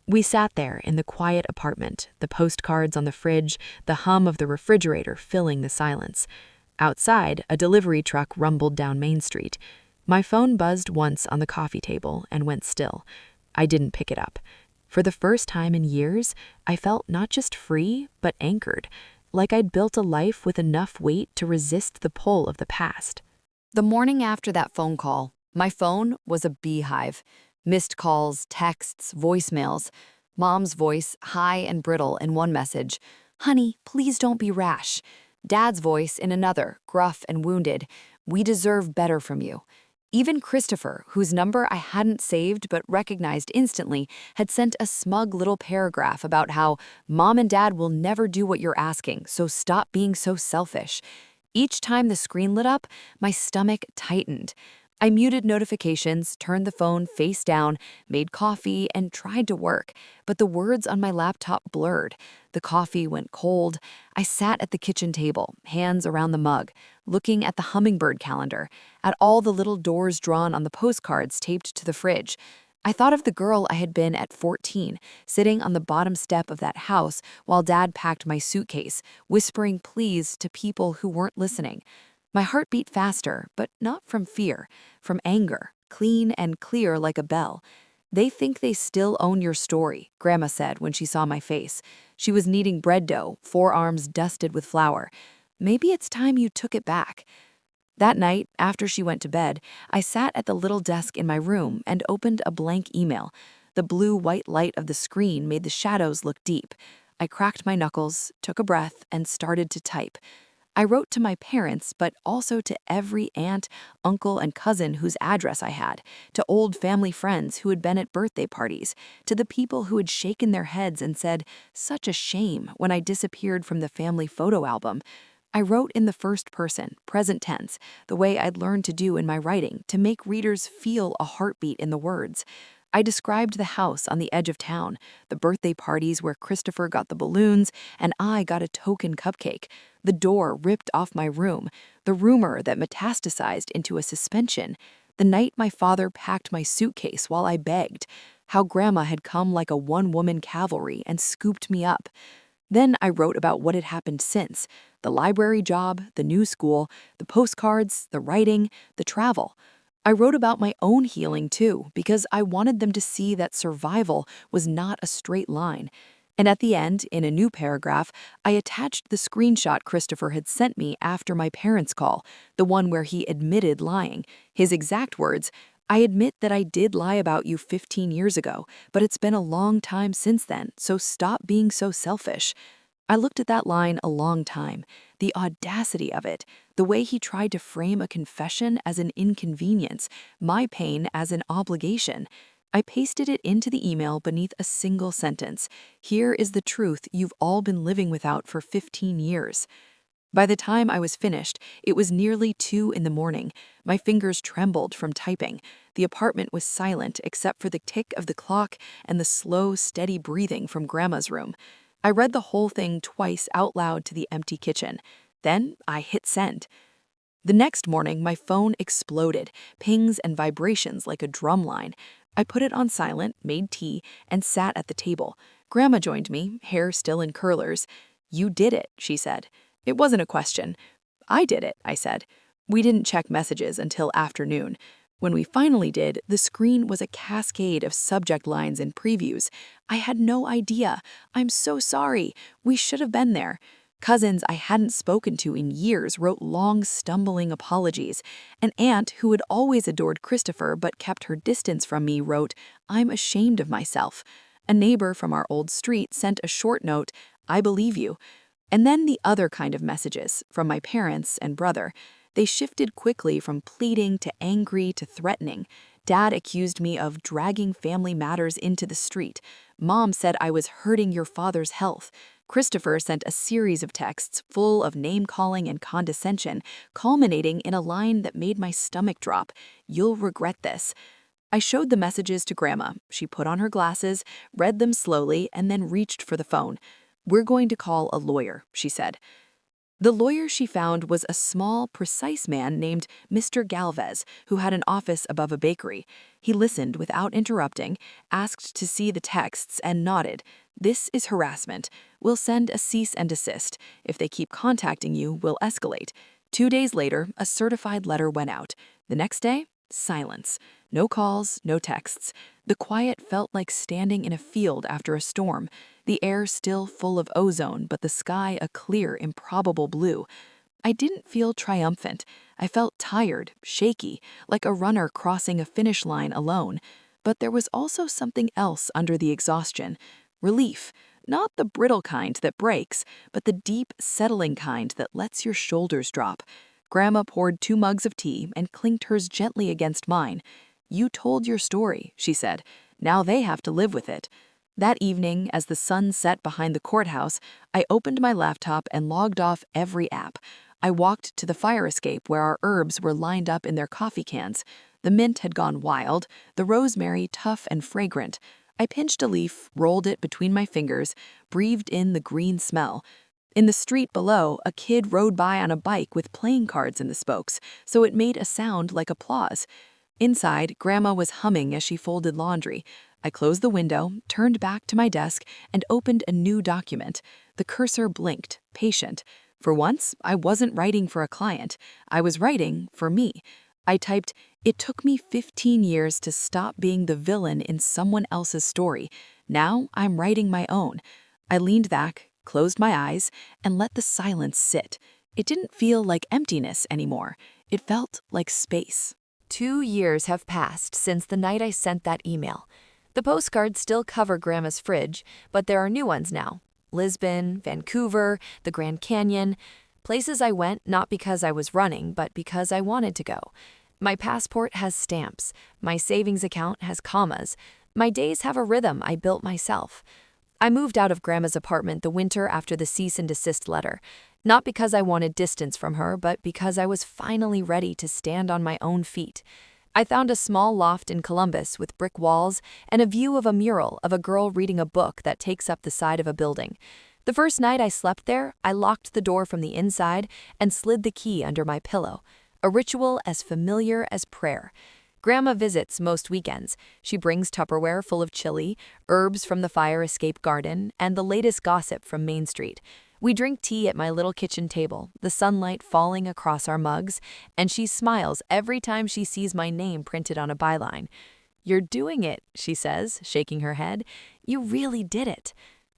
We sat there in the quiet apartment, the postcards on the fridge, the hum of the refrigerator filling the silence. Outside, a delivery truck rumbled down Main Street. My phone buzzed once on the coffee table and went still. I didn't pick it up. For the first time in years, I felt not just free, but anchored, like I'd built a life with enough weight to resist the pull of the past. The morning after that phone call, my phone was a beehive. Missed calls, texts, voicemails. Mom's voice, high and brittle in one message. Honey, please don't be rash. Dad's voice in another, gruff and wounded. We deserve better from you. Even Christopher, whose number I hadn't saved but recognized instantly, had sent a smug little paragraph about how Mom and Dad will never do what you're asking, so stop being so selfish. Each time the screen lit up, my stomach tightened. I muted notifications, turned the phone face down, made coffee, and tried to work, but the words on my laptop blurred. The coffee went cold. I sat at the kitchen table, hands around the mug, looking at the hummingbird calendar, at all the little doors drawn on the postcards taped to the fridge. I thought of the girl I had been at 14, sitting on the bottom step of that house while Dad packed my suitcase, whispering please to people who weren't listening. My heart beat faster, but not from fear, from anger, clean and clear like a bell. They think they still own your story, Grandma said when she saw my face. She was kneading bread dough, forearms dusted with flour. Maybe it's time you took it back. That night, after she went to bed, I sat at the little desk in my room and opened a blank email. The blue-white light of the screen made the shadows look deep. I cracked my knuckles, took a breath, and started to type. I wrote to my parents, but also to every aunt, uncle, and cousin whose address I had, to old family friends who had been at birthday parties, to the people who had shaken their heads and said, "Such a shame," when I disappeared from the family photo album. I wrote in the first person, present tense, the way I'd learned to do in my writing, to make readers feel a heartbeat in the words. I described the house on the edge of town, the birthday parties where Christopher got the balloons and I got a token cupcake, the door ripped off my room, the rumor that metastasized into a suspension, the night my father packed my suitcase while I begged, how Grandma had come like a one-woman cavalry and scooped me up. Then I wrote about what had happened since, the library job, the new school, the postcards, the writing, the travel. I wrote about my own healing too, because I wanted them to see that survival was not a straight line. And at the end, in a new paragraph, I attached the screenshot Christopher had sent me after my parents' call, the one where he admitted lying. His exact words, I admit that I did lie about you 15 years ago, but it's been a long time since then, so stop being so selfish. I looked at that line a long time. The audacity of it, the way he tried to frame a confession as an inconvenience, my pain as an obligation. I pasted it into the email beneath a single sentence. Here is the truth you've all been living without for 15 years. By the time I was finished, it was nearly 2 in the morning. My fingers trembled from typing. The apartment was silent except for the tick of the clock and the slow, steady breathing from Grandma's room. I read the whole thing twice out loud to the empty kitchen. Then I hit send. The next morning, my phone exploded, pings and vibrations like a drum line. I put it on silent, made tea, and sat at the table. Grandma joined me, hair still in curlers. "You did it," she said. It wasn't a question. "I did it," I said. We didn't check messages until afternoon. When we finally did, the screen was a cascade of subject lines and previews. I had no idea. "I'm so sorry. We should have been there." Cousins I hadn't spoken to in years wrote long, stumbling apologies. An aunt who had always adored Christopher but kept her distance from me wrote, "I'm ashamed of myself." A neighbor from our old street sent a short note, "I believe you." And then the other kind of messages, from my parents and brother. They shifted quickly from pleading to angry to threatening. Dad accused me of dragging family matters into the street. Mom said I was hurting your father's health. Christopher sent a series of texts full of name-calling and condescension, culminating in a line that made my stomach drop. "You'll regret this." I showed the messages to Grandma. She put on her glasses, read them slowly, and then reached for the phone. "We're going to call a lawyer," she said. The lawyer she found was a small, precise man named Mr. Galvez, who had an office above a bakery. He listened without interrupting, asked to see the texts, and nodded. "This is harassment. We'll send a cease and desist. If they keep contacting you, we'll escalate." 2 days later, a certified letter went out. The next day, silence. No calls, no texts. The quiet felt like standing in a field after a storm. The air still full of ozone, but the sky a clear, improbable blue. I didn't feel triumphant. I felt tired, shaky, like a runner crossing a finish line alone. But there was also something else under the exhaustion. Relief. Not the brittle kind that breaks, but the deep, settling kind that lets your shoulders drop. Grandma poured 2 mugs of tea and clinked hers gently against mine. "You told your story," she said. "Now they have to live with it." That evening, as the sun set behind the courthouse, I opened my laptop and logged off every app. I walked to the fire escape where our herbs were lined up in their coffee cans. The mint had gone wild, the rosemary tough and fragrant. I pinched a leaf, rolled it between my fingers, breathed in the green smell. In the street below, a kid rode by on a bike with playing cards in the spokes, so it made a sound like applause. Inside, Grandma was humming as she folded laundry. I closed the window, turned back to my desk, and opened a new document. The cursor blinked, patient. For once, I wasn't writing for a client. I was writing for me. I typed, "It took me 15 years to stop being the villain in someone else's story. Now I'm writing my own." I leaned back, closed my eyes, and let the silence sit. It didn't feel like emptiness anymore. It felt like space. 2 years have passed since the night I sent that email. The postcards still cover Grandma's fridge, but there are new ones now. Lisbon, Vancouver, the Grand Canyon. Places I went not because I was running, but because I wanted to go. My passport has stamps. My savings account has commas. My days have a rhythm I built myself. I moved out of Grandma's apartment the winter after the cease and desist letter. Not because I wanted distance from her, but because I was finally ready to stand on my own feet. I found a small loft in Columbus with brick walls and a view of a mural of a girl reading a book that takes up the side of a building. The first night I slept there, I locked the door from the inside and slid the key under my pillow, a ritual as familiar as prayer. Grandma visits most weekends. She brings Tupperware full of chili, herbs from the fire escape garden, and the latest gossip from Main Street. We drink tea at my little kitchen table, the sunlight falling across our mugs, and she smiles every time she sees my name printed on a byline. "You're doing it," she says, shaking her head. "You really did it."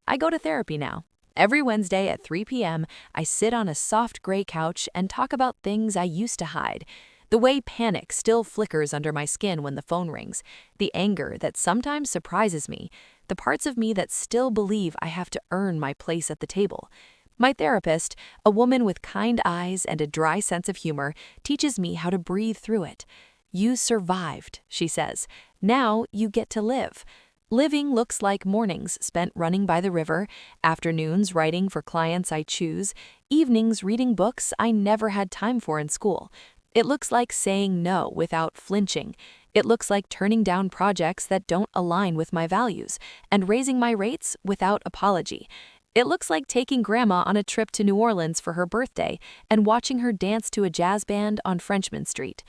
I go to therapy now. Every Wednesday at 3 p.m., I sit on a soft gray couch and talk about things I used to hide. the way panic still flickers under my skin when the phone rings, the anger that sometimes surprises me, the parts of me that still believe I have to earn my place at the table. My therapist, a woman with kind eyes and a dry sense of humor, teaches me how to breathe through it. You survived, she says. Now you get to live. Living looks like mornings spent running by the river, afternoons writing for clients I choose, evenings reading books I never had time for in school. It looks like saying no without flinching. It looks like turning down projects that don't align with my values and raising my rates without apology. It looks like taking Grandma on a trip to New Orleans for her birthday and watching her dance to a jazz band on Frenchmen Street.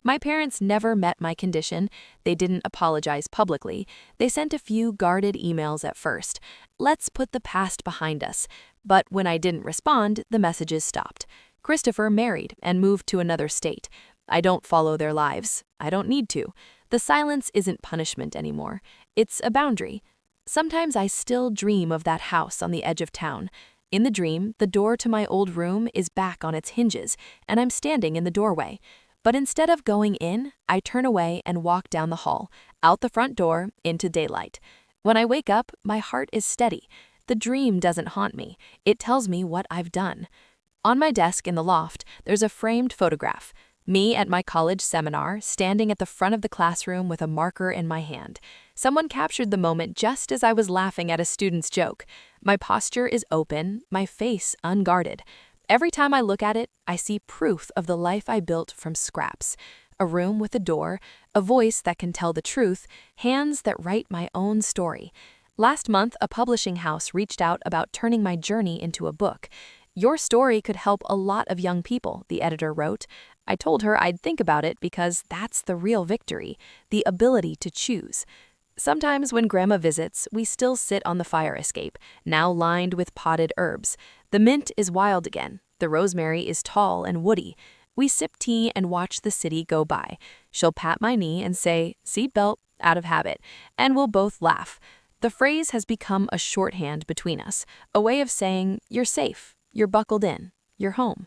My parents never met my condition. They didn't apologize publicly. They sent a few guarded emails at first. Let's put the past behind us. But when I didn't respond, the messages stopped. Christopher married and moved to another state. I don't follow their lives. I don't need to. The silence isn't punishment anymore. It's a boundary. Sometimes I still dream of that house on the edge of town. In the dream, the door to my old room is back on its hinges, and I'm standing in the doorway. But instead of going in, I turn away and walk down the hall, out the front door, into daylight. When I wake up, my heart is steady. The dream doesn't haunt me. It tells me what I've done. On my desk in the loft, there's a framed photograph. Me at my college seminar, standing at the front of the classroom with a marker in my hand. Someone captured the moment just as I was laughing at a student's joke. My posture is open, my face unguarded. Every time I look at it, I see proof of the life I built from scraps. A room with a door, a voice that can tell the truth, hands that write my own story. Last month, a publishing house reached out about turning my journey into a book. Your story could help a lot of young people, the editor wrote. I told her I'd think about it because that's the real victory, the ability to choose. Sometimes when Grandma visits, we still sit on the fire escape, now lined with potted herbs. The mint is wild again. The rosemary is tall and woody. We sip tea and watch the city go by. She'll pat my knee and say, "Seatbelt," out of habit, and we'll both laugh. The phrase has become a shorthand between us, a way of saying, "You're safe, you're buckled in, you're home."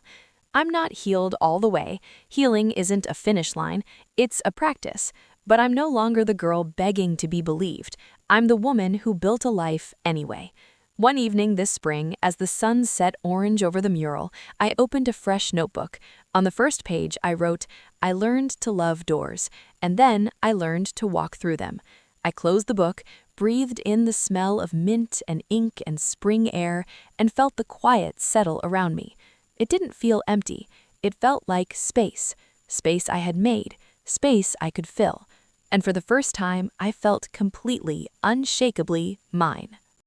I'm not healed all the way. Healing isn't a finish line, it's a practice. But I'm no longer the girl begging to be believed. I'm the woman who built a life anyway. One evening this spring, as the sun set orange over the mural, I opened a fresh notebook. On the first page, I wrote, "I learned to love doors, and then I learned to walk through them." I closed the book, breathed in the smell of mint and ink and spring air, and felt the quiet settle around me. It didn't feel empty. It felt like space. Space I had made. Space I could fill. And for the first time, I felt completely, unshakably mine.